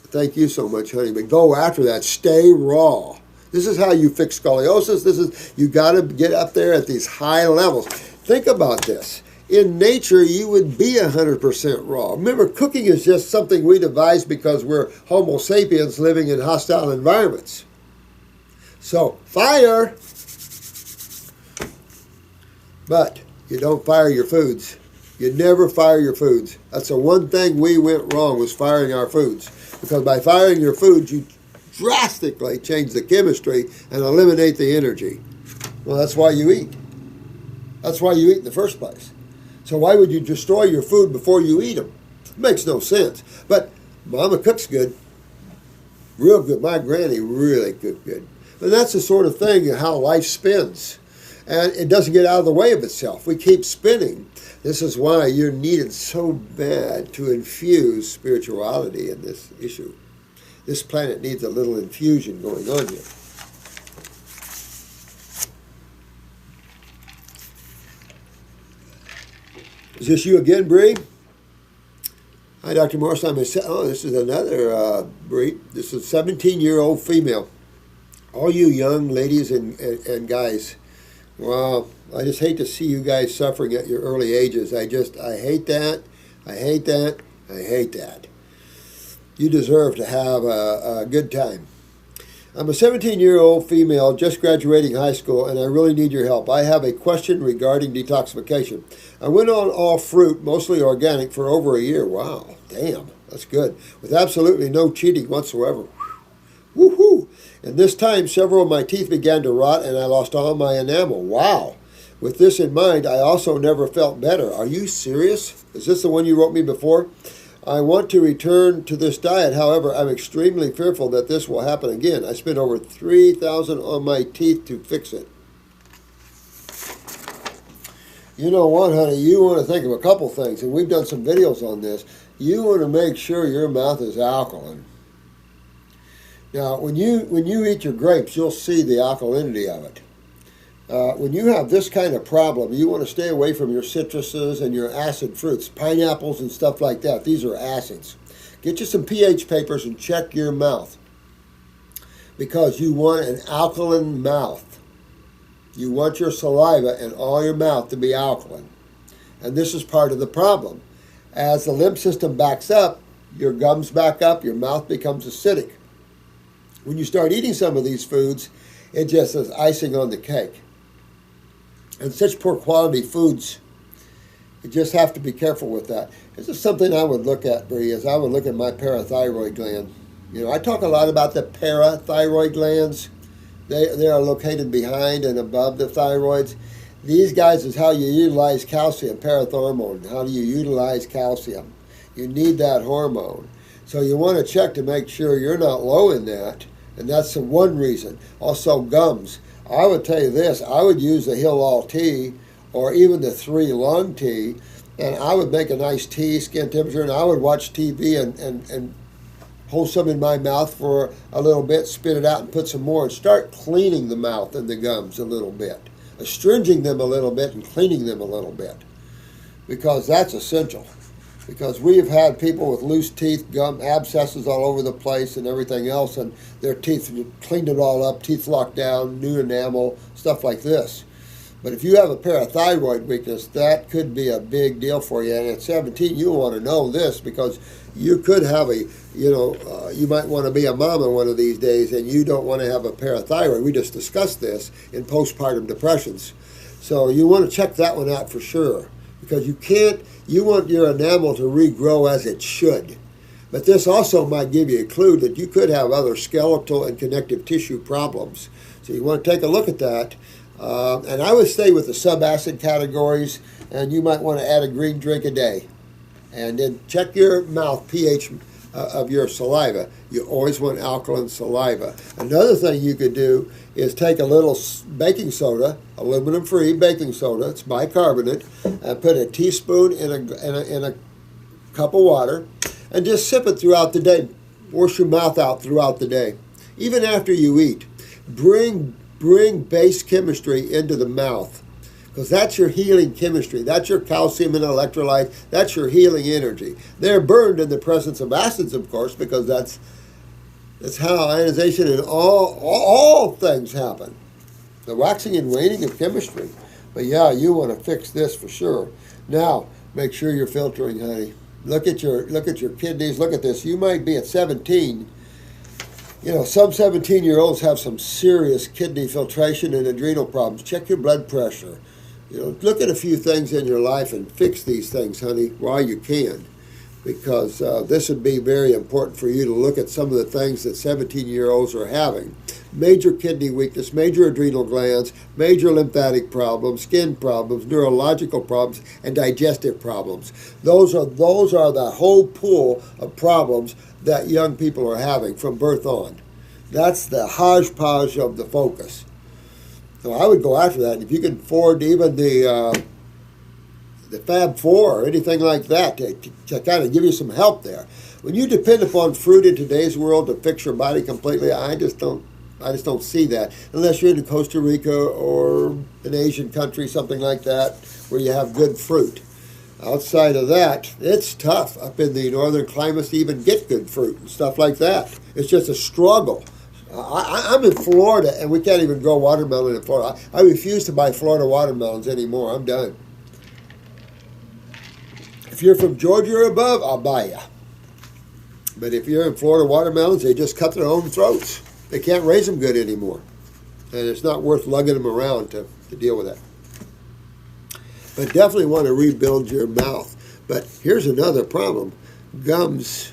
Thank you so much, honey. But go after that. Stay raw. This is how you fix scoliosis. You got to get up there at these high levels. Think about this. In nature, you would be 100% raw. Remember, cooking is just something we devised because we're Homo sapiens living in hostile environments. So, fire. But you don't fire your foods. You never fire your foods. That's the one thing we went wrong, was firing our foods. Because by firing your foods, you drastically change the chemistry and eliminate the energy. Well, that's why you eat. That's why you eat in the first place. So why would you destroy your food before you eat them? It makes no sense. But Mama cooks good. Real good. My granny, really good. And that's the sort of thing, how life spins. And it doesn't get out of the way of itself. We keep spinning. This is why you're needed so bad to infuse spirituality in this issue. This planet needs a little infusion going on here. Is this you again, Bree? Hi, Dr. Morse. This is another Bree. This is a 17-year-old female. All you young ladies and guys, wow, I just hate to see you guys suffering at your early ages. I hate that. I hate that. I hate that. You deserve to have a good time. I'm a 17-year-old female just graduating high school, and I really need your help. I have a question regarding detoxification. I went on all fruit, mostly organic, for over a year. Wow, damn, that's good. With absolutely no cheating whatsoever. Woohoo! And this time, several of my teeth began to rot, and I lost all my enamel. Wow! With this in mind, I also never felt better. Are you serious? Is this the one you wrote me before? I want to return to this diet. However, I'm extremely fearful that this will happen again. I spent over $3,000 on my teeth to fix it. You know what, honey? You want to think of a couple things, and we've done some videos on this. You want to make sure your mouth is alkaline. Now, when you eat your grapes, you'll see the alkalinity of it. When you have this kind of problem, you want to stay away from your citruses and your acid fruits, pineapples and stuff like that. These are acids. Get you some pH papers and check your mouth, because you want an alkaline mouth. You want your saliva and all your mouth to be alkaline. And this is part of the problem. As the lymph system backs up, your gums back up, your mouth becomes acidic. When you start eating some of these foods, it just is icing on the cake. And such poor quality foods, you just have to be careful with that. This is something I would look at, Bree, is I would look at my parathyroid gland. You know, I talk a lot about the parathyroid glands. They are located behind and above the thyroids. These guys is how you utilize calcium, parathormone. How do you utilize calcium? You need that hormone. So you want to check to make sure you're not low in that. And that's the one reason. Also, gums. I would tell you this, I would use the Hill All tea or even the 3 Lung tea, and I would make a nice tea, skin temperature, and I would watch TV and hold some in my mouth for a little bit, spit it out and put some more, and start cleaning the mouth and the gums a little bit, astringing them a little bit and cleaning them a little bit, because that's essential. Because we've had people with loose teeth, gum abscesses all over the place and everything else, and their teeth, you cleaned it all up, teeth locked down, new enamel, stuff like this. But if you have a parathyroid weakness, that could be a big deal for you. And at 17, you want to know this, because you could have you might want to be a mama one of these days, and you don't want to have a parathyroid. We just discussed this in postpartum depressions. So you want to check that one out for sure, because you want your enamel to regrow as it should. But this also might give you a clue that you could have other skeletal and connective tissue problems. So you want to take a look at that. And I would stay with the subacid categories, and you might want to add a green drink a day. And then check your mouth pH of your saliva. You always want alkaline saliva. Another thing you could do is take a little baking soda, aluminum-free baking soda, it's bicarbonate, and put a teaspoon in a cup of water, and just sip it throughout the day. Wash your mouth out throughout the day. Even after you eat, bring base chemistry into the mouth, because that's your healing chemistry. That's your calcium and electrolyte. That's your healing energy. They're burned in the presence of acids, of course, because that's how ionization and all things happen. The waxing and waning of chemistry. But yeah, you want to fix this for sure. Now, make sure you're filtering, honey. Look at your kidneys. Look at this. You might be at 17. You know, some 17-year-olds have some serious kidney filtration and adrenal problems. Check your blood pressure. You know, look at a few things in your life and fix these things, honey, while you can. because this would be very important for you to look at some of the things that 17-year-olds are having. Major kidney weakness, major adrenal glands, major lymphatic problems, skin problems, neurological problems, and digestive problems. Those are the whole pool of problems that young people are having from birth on. That's the hodgepodge of the focus. So I would go after that. If you can afford even the Fab Four or anything like that to kind of give you some help there. When you depend upon fruit in today's world to fix your body completely, I just don't see that unless you're in Costa Rica or an Asian country, something like that, where you have good fruit. Outside of that, it's tough up in the northern climates to even get good fruit and stuff like that. It's just a struggle. I'm in Florida, and we can't even grow watermelon in Florida. I refuse to buy Florida watermelons anymore. I'm done. If you're from Georgia or above, I'll buy you. But if you're in Florida watermelons, they just cut their own throats. They can't raise them good anymore. And it's not worth lugging them around to deal with that. But definitely want to rebuild your mouth. But here's another problem. Gums.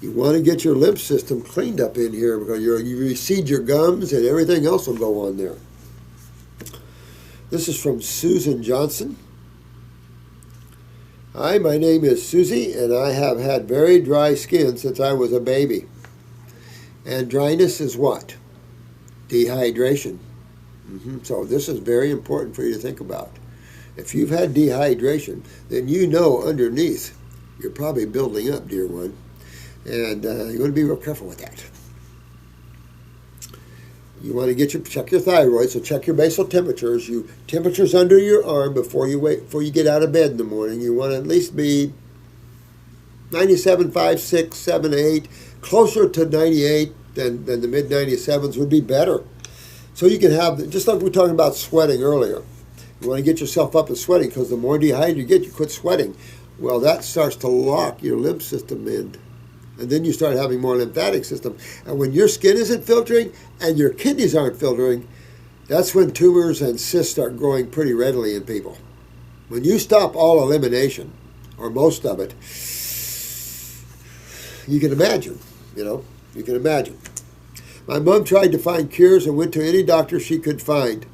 You want to get your lymph system cleaned up in here because you reseed your gums and everything else will go on there. This is from Susan Johnson. Hi, my name is Susie, and I have had very dry skin since I was a baby. And dryness is what? Dehydration. So this is very important for you to think about. If you've had dehydration, then you know underneath you're probably building up, dear one. And you want to be real careful with that. You want to check your thyroid, so check your basal temperatures. Temperatures under your arm before you get out of bed in the morning. You want to at least be 97.5, 6, 7, 8, closer to 98 than the mid-97s would be better. So you can have, just like we were talking about sweating earlier. You want to get yourself up and sweating because the more dehydrated you get, you quit sweating. Well, that starts to lock your lymph system in. And then you start having more lymphatic system. And when your skin isn't filtering and your kidneys aren't filtering, that's when tumors and cysts start growing pretty readily in people. When you stop all elimination, or most of it, you can imagine, you can imagine. My mom tried to find cures and went to any doctor she could find.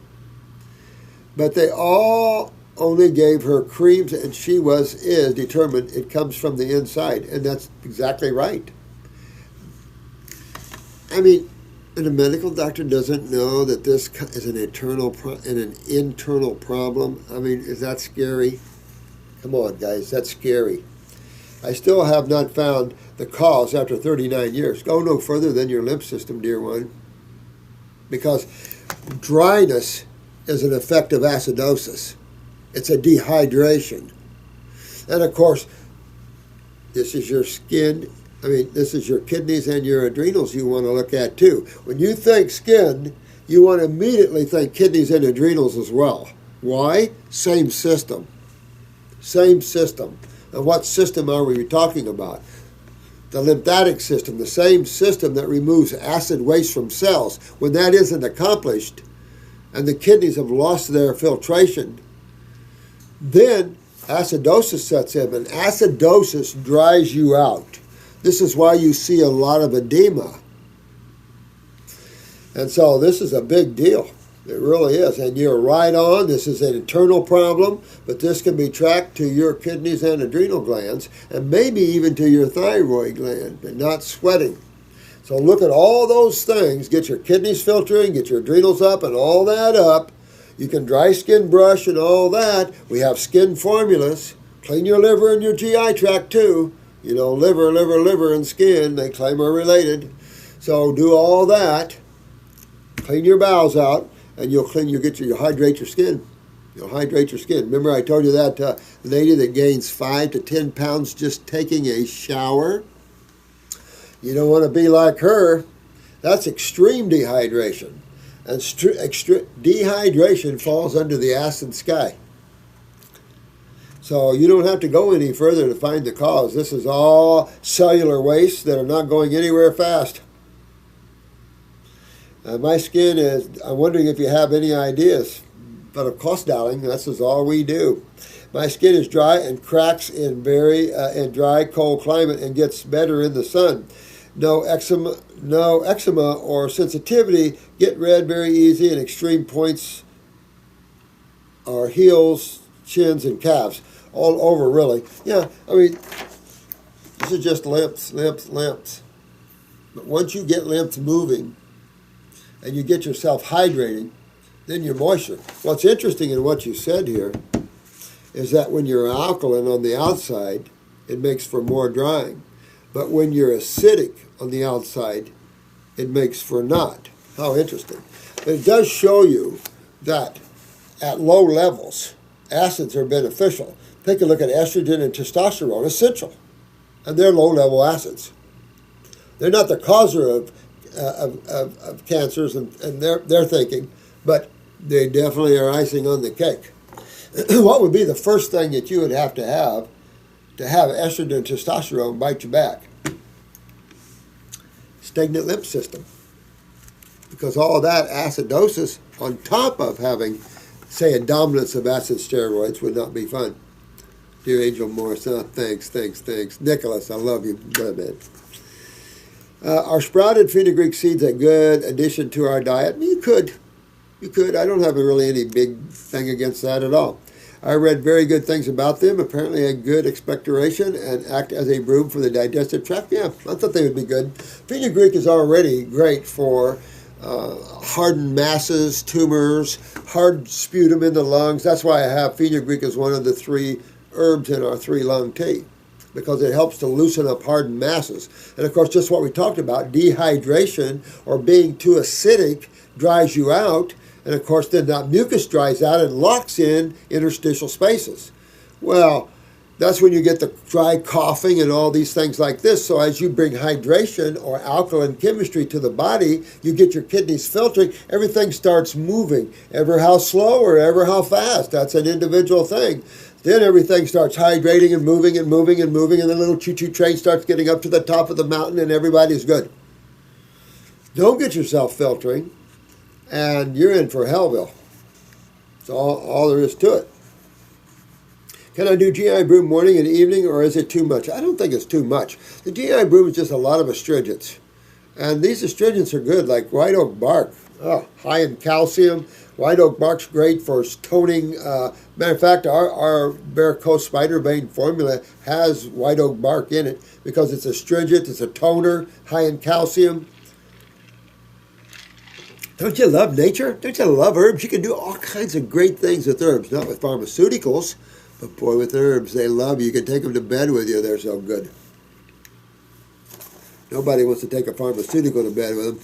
But they all only gave her creams, and she is determined it comes from the inside, and that's exactly right. I mean, and a medical doctor doesn't know that this is an internal problem. I mean, is that scary? Come on, guys, that's scary. I still have not found the cause after 39 years. Go no further than your lymph system, dear one, because dryness is an effect of acidosis. It's a dehydration. And of course, this is your skin. This is your kidneys and your adrenals you want to look at too. When you think skin, you want to immediately think kidneys and adrenals as well. Why? Same system. Same system. And what system are we talking about? The lymphatic system, the same system that removes acid waste from cells. When that isn't accomplished, and the kidneys have lost their filtration, then acidosis sets in, and acidosis dries you out. This is why you see a lot of edema. And so this is a big deal. It really is. And you're right on. This is an internal problem, but this can be tracked to your kidneys and adrenal glands, and maybe even to your thyroid gland, but not sweating. So look at all those things. Get your kidneys filtering, get your adrenals up and all that up. You can dry skin brush and all that. We have skin formulas. Clean your liver and your GI tract too. Liver, and skin, they claim are related. So do all that. Clean your bowels out, and you'll hydrate your skin. You'll hydrate your skin. Remember I told you that lady that gains 5 to 10 pounds just taking a shower? You don't want to be like her. That's extreme dehydration. And dehydration falls under the acid sky. So you don't have to go any further to find the cause. This is all cellular waste that are not going anywhere fast. My skin is, I'm wondering if you have any ideas. But of course, darling, this is all we do. My skin is dry and cracks in dry, cold climate and gets better in the sun. No eczema or sensitivity. Get red very easy, and extreme points are heels, chins, and calves. All over, really. Yeah, I mean, this is just lymphs. But once you get lymphs moving and you get yourself hydrating, then your moisture. What's interesting in what you said here is that when you're alkaline on the outside, it makes for more drying. But when you're acidic on the outside, it makes for not. How interesting. But it does show you that at low levels, acids are beneficial. Take a look at estrogen and testosterone, essential. And they're low-level acids. They're not the causer of cancers and their thinking, but they definitely are icing on the cake. What would be the first thing that you would have estrogen and testosterone bite you back? Stagnant lymph system. Because all that acidosis on top of having, say, a dominance of acid steroids would not be fun. Dear Angel Morse, thanks. Nicolas, I love you. Good, man. Are sprouted fenugreek seeds a good addition to our diet? You could. I don't have really any big thing against that at all. I read very good things about them. Apparently a good expectoration and act as a broom for the digestive tract. Yeah, I thought they would be good. Fenugreek is already great for hardened masses, tumors, hard sputum in the lungs. That's why I have fenugreek as one of the 3 herbs in our 3-lung tea, because it helps to loosen up hardened masses. And of course, just what we talked about, dehydration or being too acidic dries you out. And of course, then that mucus dries out and locks in interstitial spaces. Well, that's when you get the dry coughing and all these things like this. So as you bring hydration or alkaline chemistry to the body, you get your kidneys filtering, everything starts moving. Ever how slow or ever how fast, that's an individual thing. Then everything starts hydrating and moving, and the little choo-choo train starts getting up to the top of the mountain and everybody's good. Don't get yourself filtering, and you're in for Hellville. That's all there is to it. Can I do GI broom morning and evening, or is it too much? I don't think it's too much. The GI broom is just a lot of astringents. And these astringents are good, like white oak bark. High in calcium. White oak bark's great for toning. Matter of fact, our varicose spider vein formula has white oak bark in it because it's astringent, it's a toner, high in calcium. Don't you love nature? Don't you love herbs? You can do all kinds of great things with herbs, not with pharmaceuticals, but boy, with herbs, they love you. You can take them to bed with you. They're so good. Nobody wants to take a pharmaceutical to bed with them.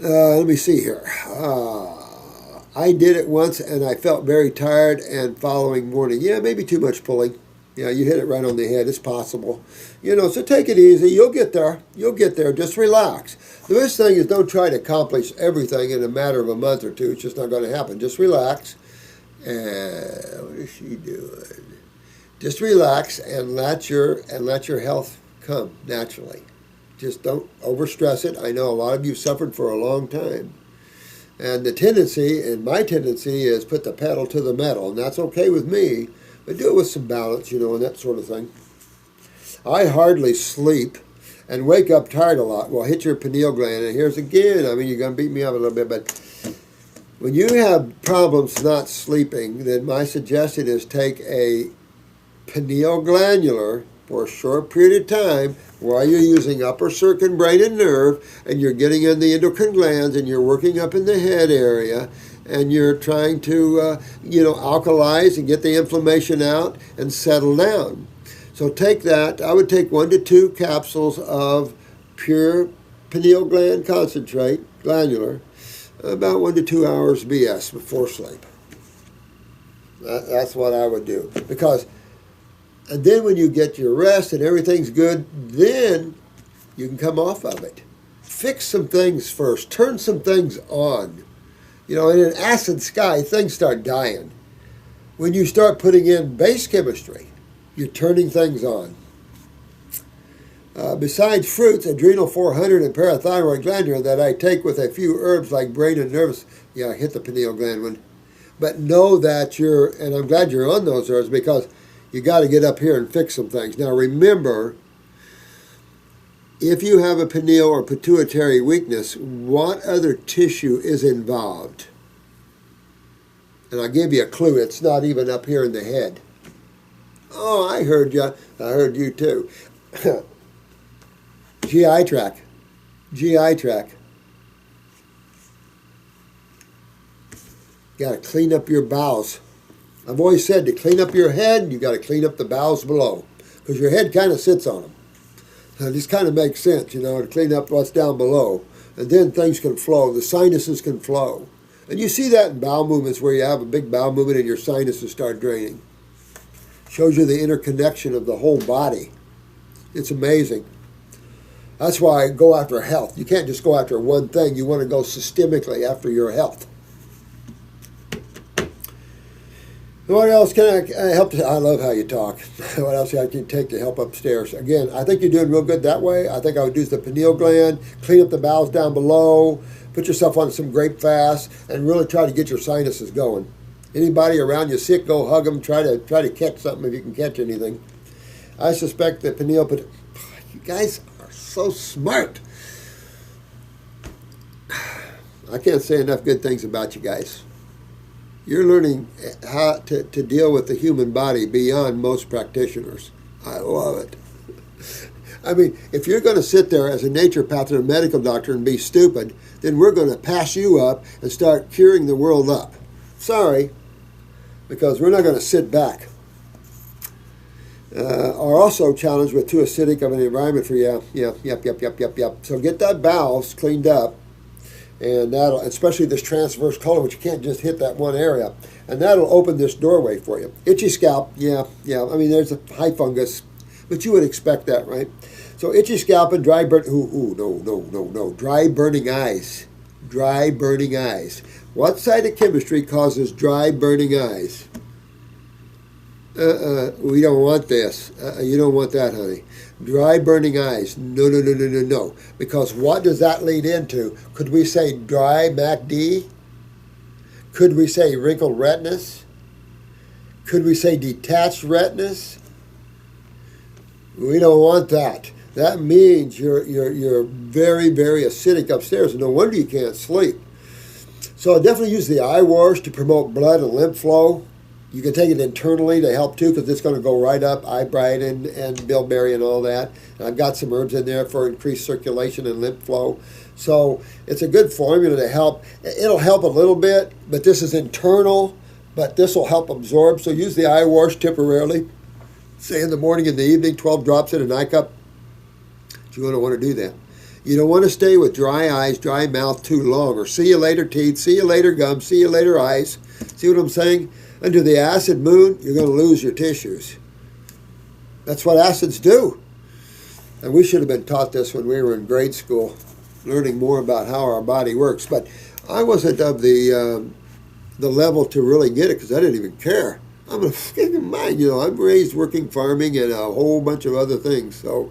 Let me see here. I did it once, and I felt very tired and following morning. Yeah, maybe too much pulling. Yeah, you hit it right on the head. It's possible. So take it easy. You'll get there. Just relax. The best thing is don't try to accomplish everything in a matter of a month or two. It's just not going to happen. Just relax. And what is she doing? Just relax and let your health come naturally. Just don't overstress it. I know a lot of you suffered for a long time. And my tendency is put the pedal to the metal, and that's okay with me, but do it with some balance, and that sort of thing. I hardly sleep and wake up tired a lot. Well, hit your pineal gland, and here's again, you're going to beat me up a little bit, but when you have problems not sleeping, then my suggestion is take a pineal glandular for a short period of time while you're using upper circumbrain and nerve, and you're getting in the endocrine glands, and you're working up in the head area, and you're trying to, alkalize and get the inflammation out and settle down. So take that. I would take 1 to 2 capsules of pure pineal gland concentrate, glandular, about 1 to 2 hours BS before sleep. That's what I would do. And then when you get your rest and everything's good, then you can come off of it. Fix some things first. Turn some things on. In an acid sky, things start dying. When you start putting in base chemistry, you're turning things on. Besides fruits, adrenal 400 and parathyroid glandular that I take with a few herbs like brain and nervous. Yeah, hit the pineal gland one. But know that and I'm glad you're on those herbs because you got to get up here and fix some things. Now remember, if you have a pineal or pituitary weakness, what other tissue is involved? And I'll give you a clue. It's not even up here in the head. Oh, I heard you. I heard you too. GI tract. GI tract. You got to clean up your bowels. I've always said to clean up your head, you got to clean up the bowels below because your head kind of sits on them. So it just kind of makes sense, to clean up what's down below. And then things can flow. The sinuses can flow. And you see that in bowel movements where you have a big bowel movement and your sinuses start draining. Shows you the interconnection of the whole body. It's amazing. That's why I go after health. You can't just go after one thing. You want to go systemically after your health. What else can I help? I love how you talk. What else can I take to help upstairs? Again, I think you're doing real good that way. I think I would use the pineal gland, clean up the bowels down below, put yourself on some grape fast, and really try to get your sinuses going. Anybody around you sick, go hug them. Try to catch something if you can catch anything. I suspect the pineal, but you guys are so smart. I can't say enough good things about you guys. You're learning how to deal with the human body beyond most practitioners. I love it. I mean, if you're going to sit there as a naturopath and a medical doctor and be stupid, then we're going to pass you up and start curing the world up. Sorry, because we're not going to sit back. Are also challenged with too acidic of an environment for you. Yep. So get that bowels cleaned up. And that'll, especially this transverse colon, which you can't just hit that one area. And that'll open this doorway for you. Itchy scalp, yeah. I mean, there's a high fungus, but you would expect that, right? So itchy scalp and dry burn, no. Dry burning eyes. Dry burning eyes. What cytochemistry causes dry burning eyes? We don't want this. You don't want that, honey. Dry burning eyes. No. Because what does that lead into? Could we say dry MACD? Could we say wrinkled retinas? Could we say detached retinas? We don't want that. That means you're very, very acidic upstairs, and no wonder you can't sleep. So I definitely use the eye wash to promote blood and lymph flow. You can take it internally to help too, because it's going to go right up, eye bright and bilberry and all that. And I've got some herbs in there for increased circulation and lymph flow. So it's a good formula to help. It'll help a little bit, but this is internal, but this will help absorb. So use the eye wash temporarily. Say in the morning and the evening, 12 drops in an eye cup. You're going to want to do that. You don't want to stay with dry eyes, dry mouth too long, or see you later teeth, see you later gums, see you later eyes. See what I'm saying? Under the acid moon, you're going to lose your tissues. That's what acids do. And we should have been taught this when we were in grade school, learning more about how our body works. But I wasn't of the level to really get it because I didn't even care. I'm a freaking mind, I'm raised working farming and a whole bunch of other things. So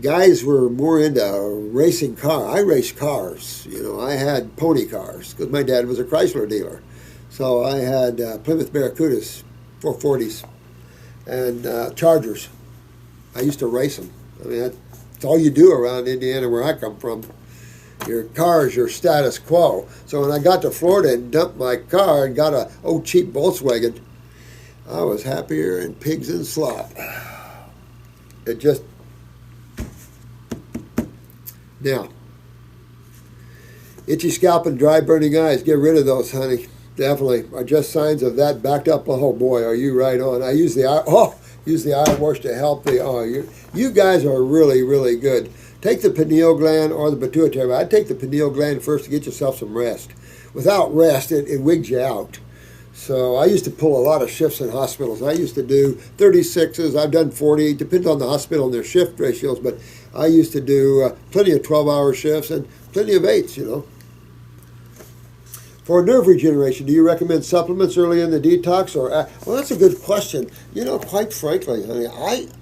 guys were more into racing cars. I raced cars. I had pony cars because my dad was a Chrysler dealer. So I had Plymouth Barracudas, 440s, and Chargers. I used to race them. I mean, that's all you do around Indiana where I come from. Your car is your status quo. So when I got to Florida and dumped my car and got a cheap Volkswagen, I was happier than pigs in slop. It just... Now, itchy scalp and dry burning eyes, get rid of those, honey. Definitely are just signs of that backed up. Oh boy, are you right on? I use the eye wash to help the. You guys are really, really good. Take the pineal gland or the pituitary. I'd take the pineal gland first to get yourself some rest. Without rest, it wigs you out. So I used to pull a lot of shifts in hospitals. I used to do 36s. I've done 40. Depends on the hospital and their shift ratios, but I used to do plenty of 12-hour shifts and plenty of 8s. For nerve regeneration, do you recommend supplements early in the detox? Well, that's a good question. Quite frankly, honey,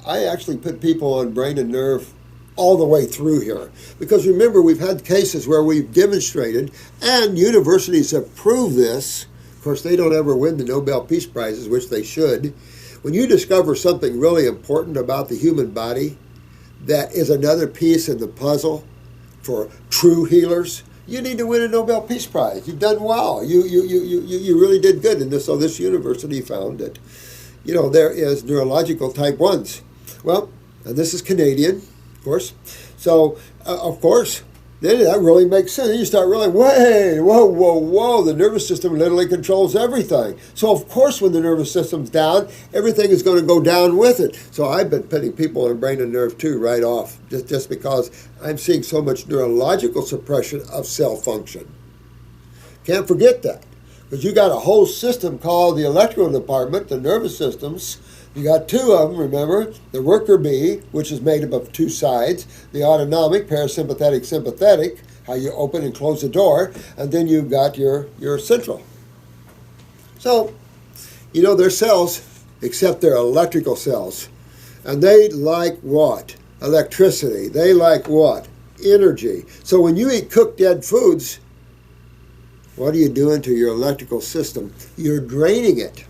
I actually put people on brain and nerve all the way through here. Because remember, we've had cases where we've demonstrated, and universities have proved this, course, they don't ever win the Nobel Peace Prizes, which they should. When you discover something really important about the human body that is another piece in the puzzle for true healers, you need to win a Nobel Peace Prize. You've done well. You really did good. And so this university found that, there is neurological type 1s. Well, and this is Canadian, of course. So, of course, then that really makes sense. Then you start really, whoa, the nervous system literally controls everything. So, of course, when the nervous system's down, everything is going to go down with it. So I've been putting people on brain and nerve too right off, just because I'm seeing so much neurological suppression of cell function. Can't forget that, because you got a whole system called the electrical department, the nervous systems. You got two of them, remember, the worker bee, which is made up of two sides, the autonomic, parasympathetic, sympathetic, how you open and close the door, and then you've got your central. So, they're cells, except they're electrical cells. And they like what? Electricity. They like what? Energy. So when you eat cooked dead foods, what are you doing to your electrical system? You're draining it.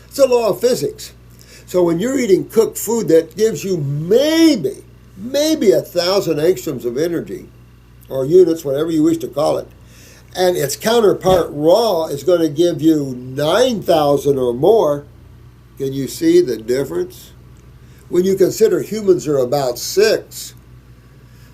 It's a law of physics. So when you're eating cooked food that gives you maybe 1,000 angstroms of energy, or units, whatever you wish to call it, and its counterpart raw is going to give you 9,000 or more, can you see the difference? When you consider humans are about 6.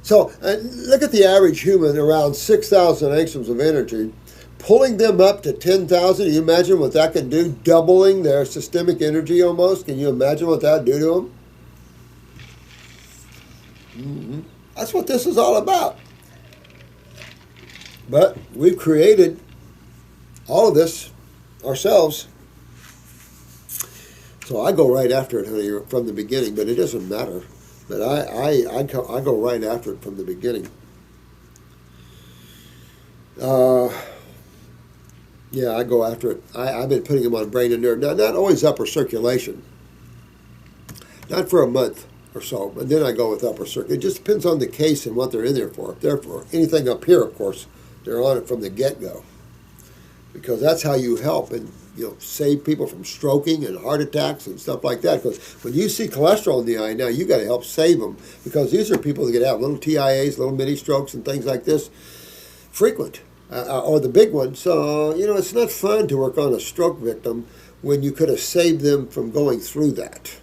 So look at the average human, around 6,000 angstroms of energy. Pulling them up to 10,000, can you imagine what that can do? Doubling their systemic energy almost. Can you imagine what that would do to them? That's what this is all about. But we've created all of this ourselves. So I go right after it, honey, from the beginning, but it doesn't matter. But I go right after it from the beginning. Yeah, I go after it. I've been putting them on brain and nerve. Now, not always upper circulation. Not for a month or so, and then I go with upper circulation. It just depends on the case and what they're in there for. If they're for anything up here, of course, they're on it from the get-go. Because that's how you help and save people from stroking and heart attacks and stuff like that. Because when you see cholesterol in the eye now, you got to help save them. Because these are people that could have little TIAs, little mini strokes and things like this frequent. Or the big one. So, it's not fun to work on a stroke victim when you could have saved them from going through that.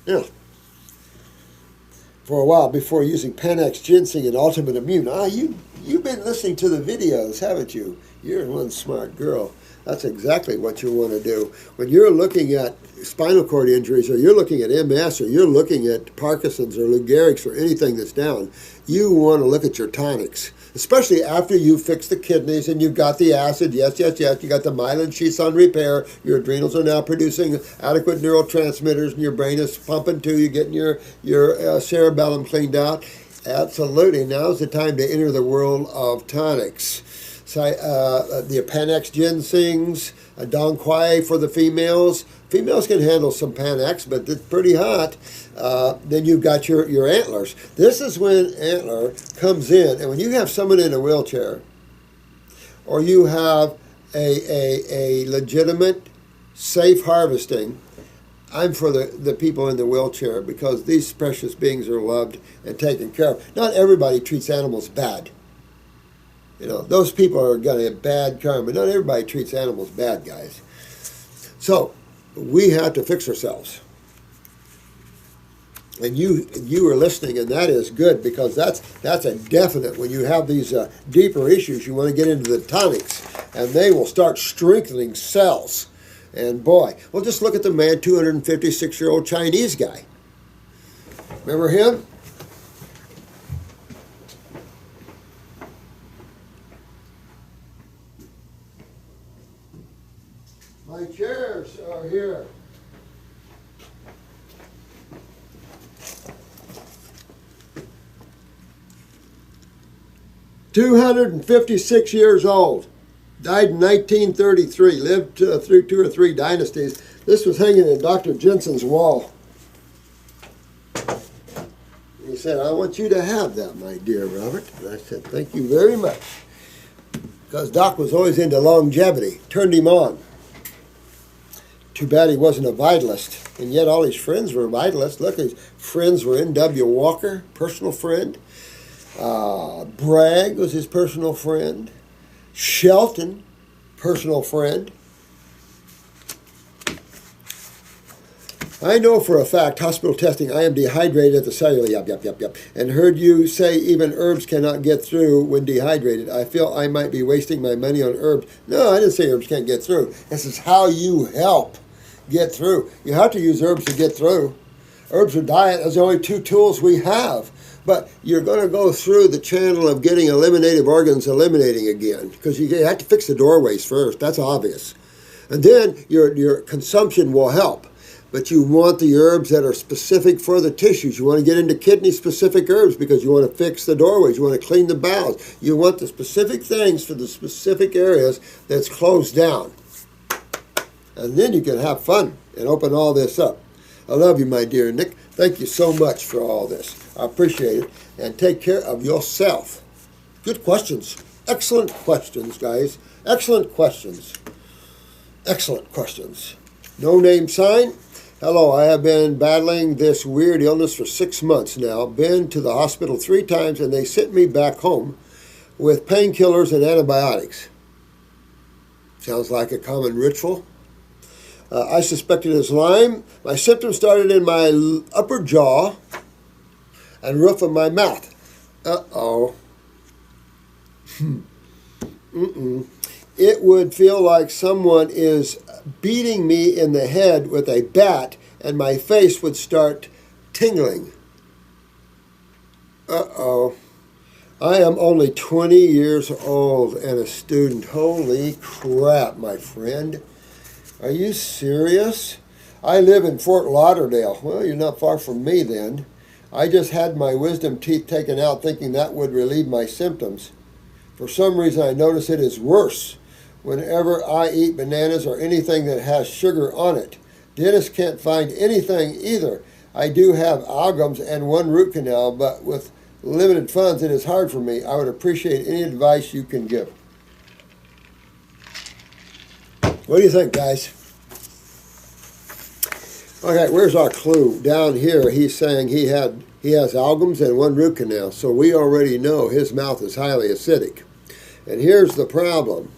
Now, for a while before using Panax ginseng and Ultimate Immune, you've been listening to the videos, haven't you? You're one smart girl. That's exactly what you want to do. When you're looking at spinal cord injuries, or you're looking at MS, or you're looking at Parkinson's or Lou Gehrig's or anything that's down, you want to look at your tonics, especially after you fix the kidneys and you've got the acid. Yes. You got the myelin sheaths on repair. Your adrenals are now producing adequate neurotransmitters, and your brain is pumping too. You're getting your cerebellum cleaned out. Absolutely. Now's the time to enter the world of tonics. So, the Panax ginsengs, Dong Quai for the females. Females can handle some Panax, but it's pretty hot. Then you've got your antlers. This is when antler comes in, and when you have someone in a wheelchair, or you have a legitimate, safe harvesting, I'm for the people in the wheelchair, because these precious beings are loved and taken care of. Not everybody treats animals bad. Those people are going to have bad karma. Not everybody treats animals bad, guys. So, we have to fix ourselves. And you are listening, and that is good, because that's a definite. When you have these deeper issues, you want to get into the tonics, and they will start strengthening cells. And boy, well, just look at the man, 256-year-old Chinese guy. Remember him? My chairs are here. "256 years old. Died in 1933. Lived through 2 or 3 dynasties. This was hanging in Dr. Jensen's wall. He said, "I want you to have that, my dear Robert." And I said, "Thank you very much." because Doc was always into longevity. Turned him on. Too bad he wasn't a vitalist, and yet all his friends were vitalists. Look, his friends were N.W. Walker, personal friend. Bragg was his personal friend. Shelton, personal friend. I know for a fact, hospital testing, I am dehydrated at the cellular, yep, and heard you say even herbs cannot get through when dehydrated. I feel I might be wasting my money on herbs. No, I didn't say herbs can't get through. This is how you help get through. You have to use herbs to get through. Herbs or diet is the only two tools we have. But you're going to go through the channel of getting eliminative organs eliminating again, because you have to fix the doorways first. That's obvious. And then your consumption will help. But you want the herbs that are specific for the tissues. You want to get into kidney-specific herbs because you want to fix the doorways. You want to clean the bowels. You want the specific things for the specific areas that's closed down. And then you can have fun and open all this up. I love you, my dear Nick. Thank you so much for all this. I appreciate it. And take care of yourself. Good questions. Excellent questions, guys. Excellent questions. Excellent questions. No name sign. Hello, I have been battling this weird illness for 6 months now. Been to the hospital 3 times and they sent me back home with painkillers and antibiotics. Sounds like a common ritual. I suspected it was Lyme. My symptoms started in my upper jaw and roof of my mouth. Uh-oh. It would feel like someone is beating me in the head with a bat and my face would start tingling. Uh-oh. I am only 20 years old and a student. Holy crap, my friend. Are you serious? I live in Fort Lauderdale. Well, you're not far from me then. I just had my wisdom teeth taken out thinking that would relieve my symptoms. For some reason, I notice it is worse whenever I eat bananas or anything that has sugar on it. Dentists can't find anything either. I do have amalgams and 1 root canal, but with limited funds, it is hard for me. I would appreciate any advice you can give. What do you think, guys? Okay, where's our clue? Down here, he's saying he has amalgams and 1 root canal, so we already know his mouth is highly acidic. And here's the problem.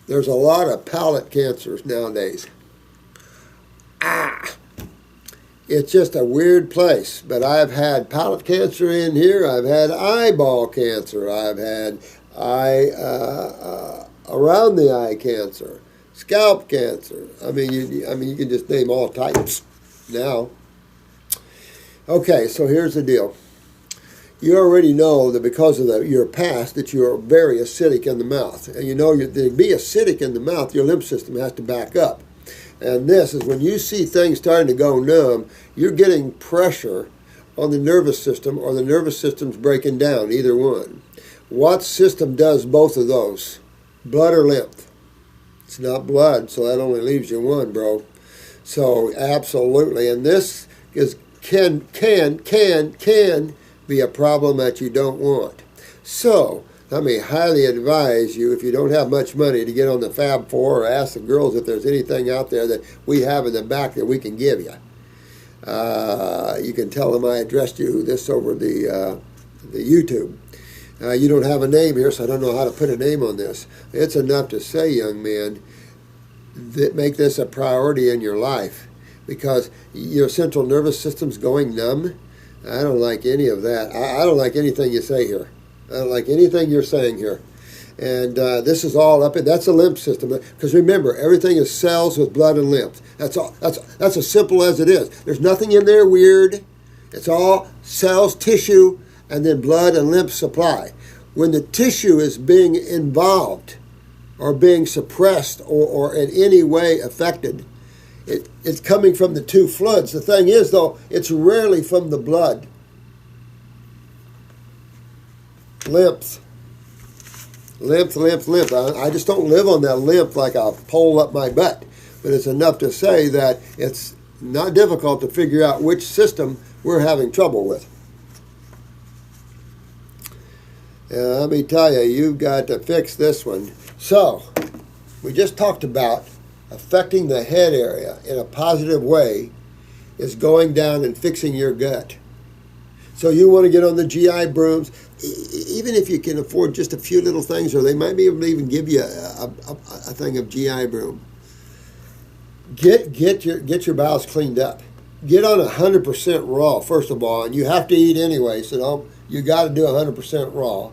There's a lot of palate cancers nowadays. It's just a weird place. But I've had palate cancer in here. I've had eyeball cancer. I've had around the eye cancer, scalp cancer. I mean, you can just name all types now. Okay, so here's the deal. You already know that because of your past that you're very acidic in the mouth. And you know to be acidic in the mouth, your lymph system has to back up. And this is when you see things starting to go numb, you're getting pressure on the nervous system or the nervous system's breaking down, either one. What system does both of those? Blood or lymph? It's not blood, so that only leaves you one, bro. So absolutely. And this is can be a problem that you don't want. So let me highly advise you, if you don't have much money, to get on the Fab 4 or ask the girls if there's anything out there that we have in the back that we can give you. You can tell them I addressed you this over the YouTube. You don't have a name here, so I don't know how to put a name on this. It's enough to say, young man, that make this a priority in your life, because your central nervous system's going numb. I don't like any of that. I don't like anything you say here. I don't like anything you're saying here. And this is all up in, that's a lymph system. Because remember, everything is cells with blood and lymph. That's all. That's as simple as it is. There's nothing in there weird. It's all cells, tissue, and then blood and lymph supply. When the tissue is being involved or being suppressed or in any way affected, it's coming from the 2 fluids. The thing is, though, it's rarely from the blood. Lymph. I just don't live on that lymph like a pole up my butt. But it's enough to say that it's not difficult to figure out which system we're having trouble with. And let me tell you, you've got to fix this one. So, we just talked about affecting the head area in a positive way is going down and fixing your gut. So you want to get on the GI brooms, even if you can afford just a few little things, or they might be able to even give you a thing of GI broom. Get your bowels cleaned up. Get on 100% raw, first of all, and you have to eat anyway, so you got to do 100% raw.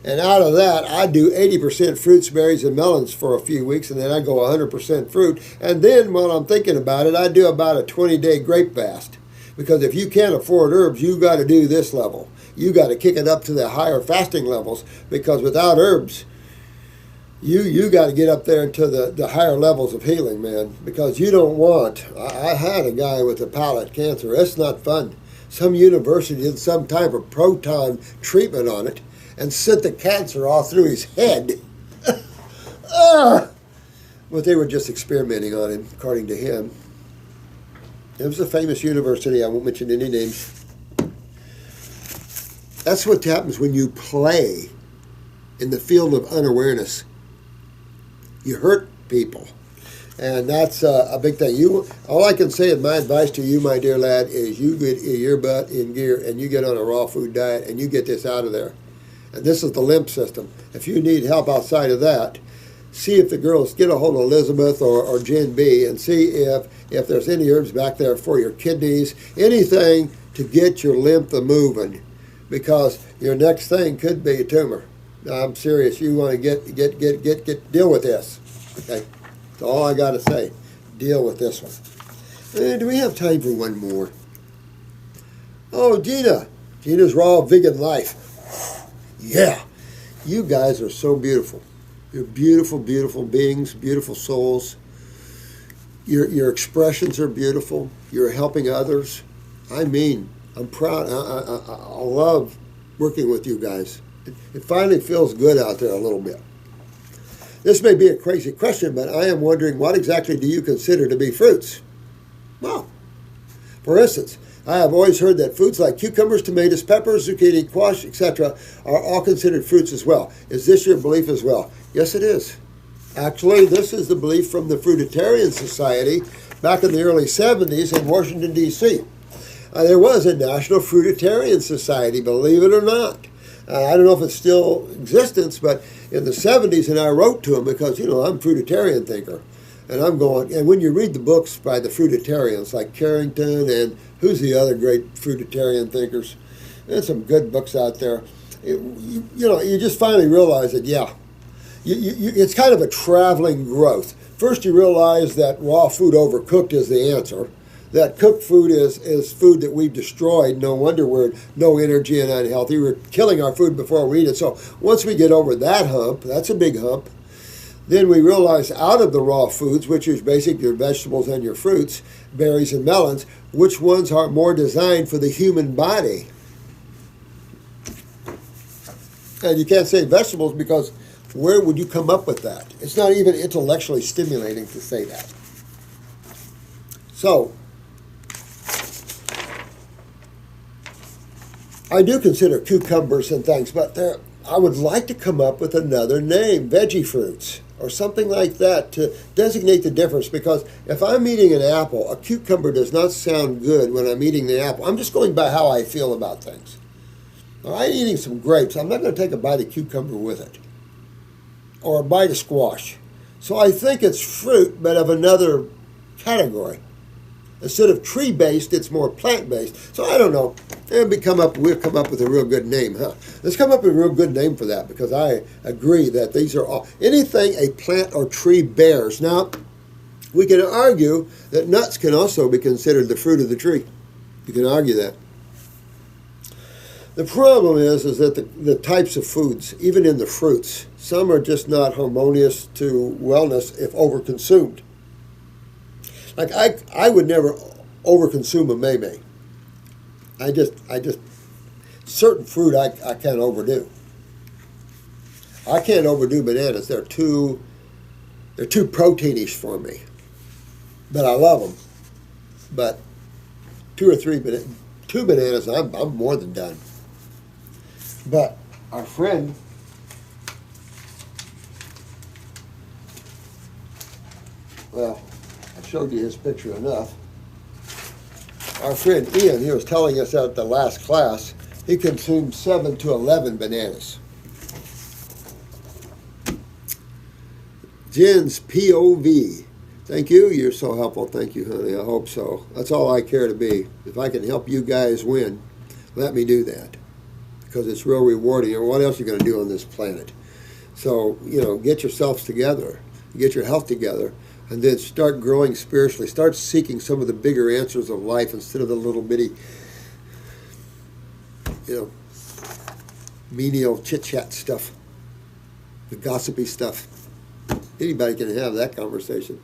And out of that, I do 80% fruits, berries, and melons for a few weeks, and then I go 100% fruit. And then, while I'm thinking about it, I do about a 20-day grape fast. Because if you can't afford herbs, you got to do this level. You got to kick it up to the higher fasting levels, because without herbs, you got to get up there into the higher levels of healing, man. Because you don't want, I had a guy with a palate cancer. It's not fun. Some university did some type of proton treatment on it and sent the cancer all through his head. But they were just experimenting on him, according to him. It was a famous university. I won't mention any names. That's what happens when you play in the field of unawareness. You hurt people. And that's a big thing. All I can say, and my advice to you, my dear lad, is you get your butt in gear and you get on a raw food diet and you get this out of there. And this is the lymph system. If you need help outside of that, see if the girls get a hold of Elizabeth or Jen B and see if there's any herbs back there for your kidneys, anything to get your lymph moving, because your next thing could be a tumor. I'm serious. You want to deal with this. Okay, that's all I got to say. Deal with this one. And do we have time for one more? Oh, Gina's raw vegan life. Yeah, you guys are so beautiful. You're beautiful, beautiful beings, beautiful souls. Your expressions are beautiful. You're helping others. I mean, I'm proud. I love working with you guys. It finally feels good out there a little bit. This may be a crazy question, but I am wondering, what exactly do you consider to be fruits? Well, for instance, I have always heard that foods like cucumbers, tomatoes, peppers, zucchini, squash, etc. are all considered fruits as well. Is this your belief as well? Yes, it is. Actually, this is the belief from the Fruitarian Society back in the early 70s in Washington, D.C. There was a National Fruitarian Society, believe it or not. I don't know if it's still in existence, but in the 70s, and I wrote to them because, I'm a fruitarian thinker. And I'm going, and when you read the books by the fruitarians, like Carrington and who's the other great fruitarian thinkers, there's some good books out there. You just finally realize that, it's kind of a traveling growth. First, you realize that raw food overcooked is the answer. That cooked food is food that we've destroyed. No wonder we're no energy and unhealthy. We're killing our food before we eat it. So once we get over that hump, that's a big hump, then we realize out of the raw foods, which is basically your vegetables and your fruits, berries and melons, which ones are more designed for the human body. And you can't say vegetables because where would you come up with that? It's not even intellectually stimulating to say that. So, I do consider cucumbers and things, but I would like to come up with another name, veggie fruits, or something like that to designate the difference, because if I'm eating an apple, a cucumber does not sound good when I'm eating the apple. I'm just going by how I feel about things. Now, I'm eating some grapes. I'm not going to take a bite of cucumber with it, or a bite of squash. So I think it's fruit, but of another category. Instead of tree-based, it's more plant-based. So I don't know. We'll come up with a real good name, huh? Let's come up with a real good name for that, because I agree that these are all, anything a plant or tree bears. Now, we can argue that nuts can also be considered the fruit of the tree. You can argue that. The problem is that the types of foods, even in the fruits, some are just not harmonious to wellness if overconsumed. Like I would never overconsume a mei-mei. I just certain fruit I can't overdo. I can't overdo bananas. They're too proteinish for me. But I love them. But two bananas, I'm more than done. But our friend well, I showed you his picture enough. Our friend Ian, he was telling us at the last class, he consumed 7 to 11 bananas. Jenn'sPOV. Thank you. You're so helpful. Thank you, honey. I hope so. That's all I care to be. If I can help you guys win, let me do that. Because it's real rewarding. And what else are you going to do on this planet? So, get yourselves together. Get your health together. And then start growing spiritually. Start seeking some of the bigger answers of life instead of the little bitty, menial chit-chat stuff. The gossipy stuff. Anybody can have that conversation.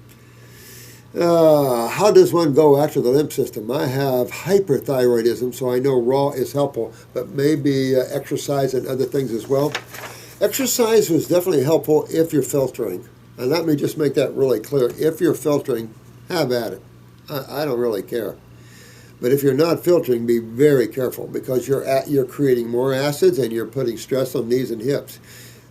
How does one go after the lymph system? I have hyperthyroidism, so I know raw is helpful, but maybe exercise and other things as well. Exercise was definitely helpful if you're filtering. And let me just make that really clear. If you're filtering, have at it. I don't really care. But if you're not filtering, be very careful because you're creating more acids and you're putting stress on knees and hips.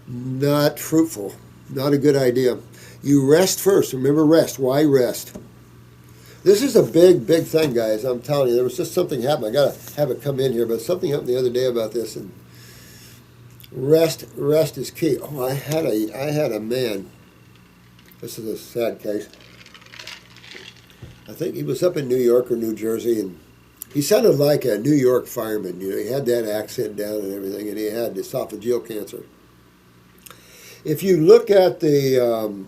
Not fruitful. Not a good idea. You rest first. Remember rest. Why rest? This is a big, big thing, guys. I'm telling you. There was just something happened. I got to have it come in here, but something happened the other day about this. And rest is key. Oh, I had a man. This is a sad case. I think he was up in New York or New Jersey, and he sounded like a New York fireman. He had that accent down and everything, and he had esophageal cancer. If you look at the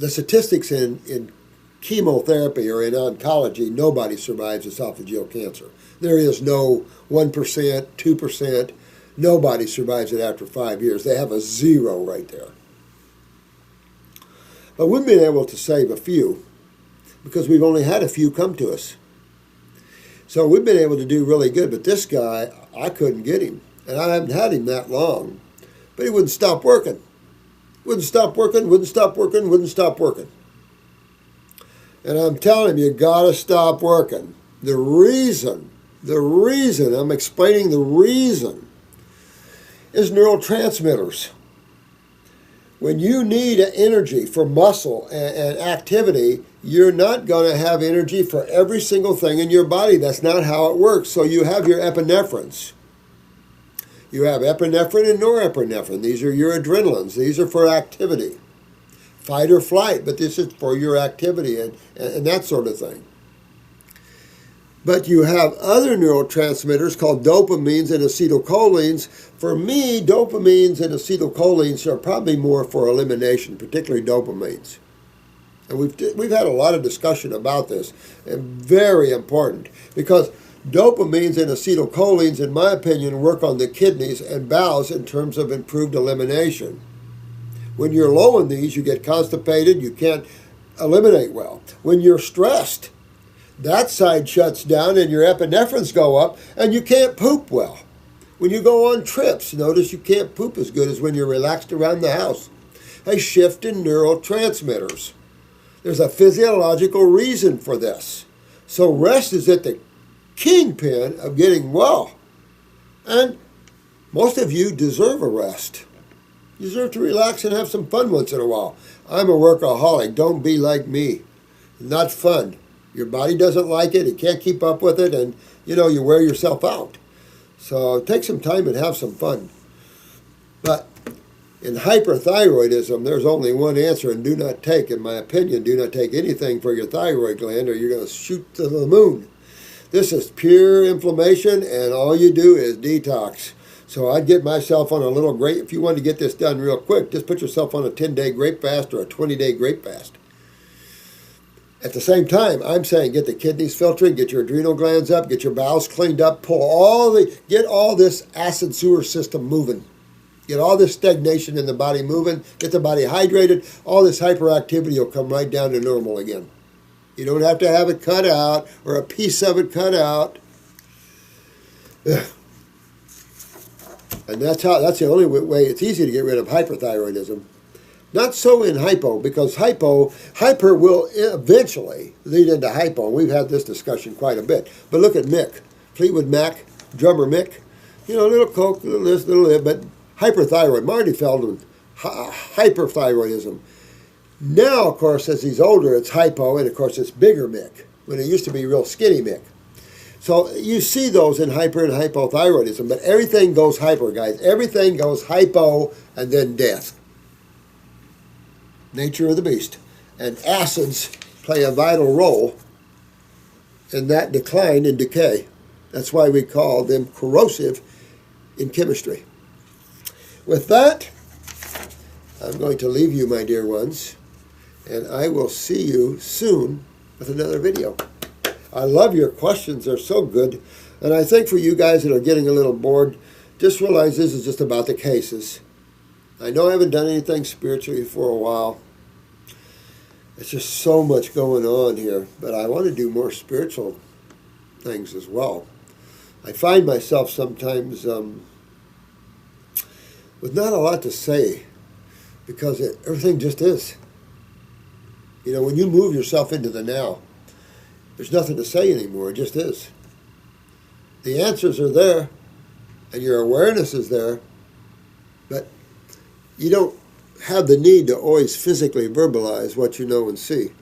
statistics in chemotherapy or in oncology, nobody survives esophageal cancer. There is no 1%, 2%. Nobody survives it after 5 years. They have a 0 right there. But we've been able to save a few because we've only had a few come to us. So we've been able to do really good. But this guy, I couldn't get him. And I haven't had him that long. But he wouldn't stop working. Wouldn't stop working, wouldn't stop working, wouldn't stop working. And I'm telling him, you got to stop working. The reason, I'm explaining the reason, is neurotransmitters. When you need energy for muscle and activity, you're not going to have energy for every single thing in your body. That's not how it works. So you have your epinephrines. You have epinephrine and norepinephrine. These are your adrenalines. These are for activity. Fight or flight, but this is for your activity and that sort of thing. But you have other neurotransmitters called dopamines and acetylcholines. For me, dopamines and acetylcholines are probably more for elimination, particularly dopamines. And we've had a lot of discussion about this, and very important, because dopamines and acetylcholines, in my opinion, work on the kidneys and bowels in terms of improved elimination. When you're low in these, you get constipated, you can't eliminate well. When you're stressed, that side shuts down and your epinephrines go up and you can't poop well. When you go on trips, notice you can't poop as good as when you're relaxed around the house. A shift in neurotransmitters. There's a physiological reason for this. So rest is at the kingpin of getting well. And most of you deserve a rest. You deserve to relax and have some fun once in a while. I'm a workaholic. Don't be like me. Not fun. Your body doesn't like it. It can't keep up with it. And, you wear yourself out. So take some time and have some fun. But in hyperthyroidism, there's only one answer, and do not take, in my opinion, do not take anything for your thyroid gland or you're going to shoot to the moon. This is pure inflammation, and all you do is detox. So I'd get myself on a little grape. If you want to get this done real quick, just put yourself on a 10-day grape fast or a 20-day grape fast. At the same time, I'm saying get the kidneys filtering, get your adrenal glands up, get your bowels cleaned up, get all this acid sewer system moving. Get all this stagnation in the body moving, get the body hydrated, all this hyperactivity will come right down to normal again. You don't have to have it cut out or a piece of it cut out. And that's the only way it's easy to get rid of hyperthyroidism. Not so in hypo, because hyper will eventually lead into hypo. We've had this discussion quite a bit. But look at Mick, Fleetwood Mac, drummer Mick. You know, a little Coke, a little this, a little that, but hyperthyroid. Marty Feldman, hyperthyroidism. Now, of course, as he's older, it's hypo, and of course, it's bigger Mick, when it used to be real skinny Mick. So you see those in hyper and hypothyroidism, but everything goes hyper, guys. Everything goes hypo and then death. Nature of the beast. And acids play a vital role in that decline and decay. That's why we call them corrosive in chemistry. With that, I'm going to leave you, my dear ones, and I will see you soon with another video. I love your questions. They're so good. And I think for you guys that are getting a little bored, just realize this is just about the cases. I know I haven't done anything spiritually for a while. It's just so much going on here, but I want to do more spiritual things as well. I find myself sometimes with not a lot to say because everything just is. You know, when you move yourself into the now, there's nothing to say anymore. It just is. The answers are there, and your awareness is there, but you don't have the need to always physically verbalize what you know and see.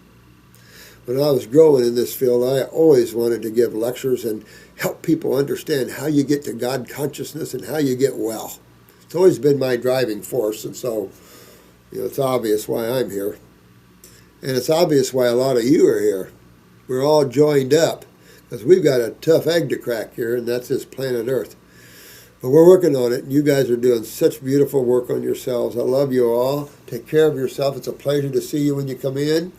When I was growing in this field, I always wanted to give lectures and help people understand how you get to God consciousness and how you get well. It's always been my driving force, and so, you know, it's obvious why I'm here. And it's obvious why a lot of you are here. We're all joined up because we've got a tough egg to crack here, and that's this planet Earth. But we're working on it, and you guys are doing such beautiful work on yourselves. I love you all. Take care of yourself. It's a pleasure to see you when you come in.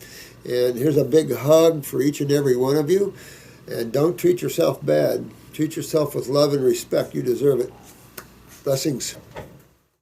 And here's a big hug for each and every one of you. And don't treat yourself bad. Treat yourself with love and respect. You deserve it. Blessings.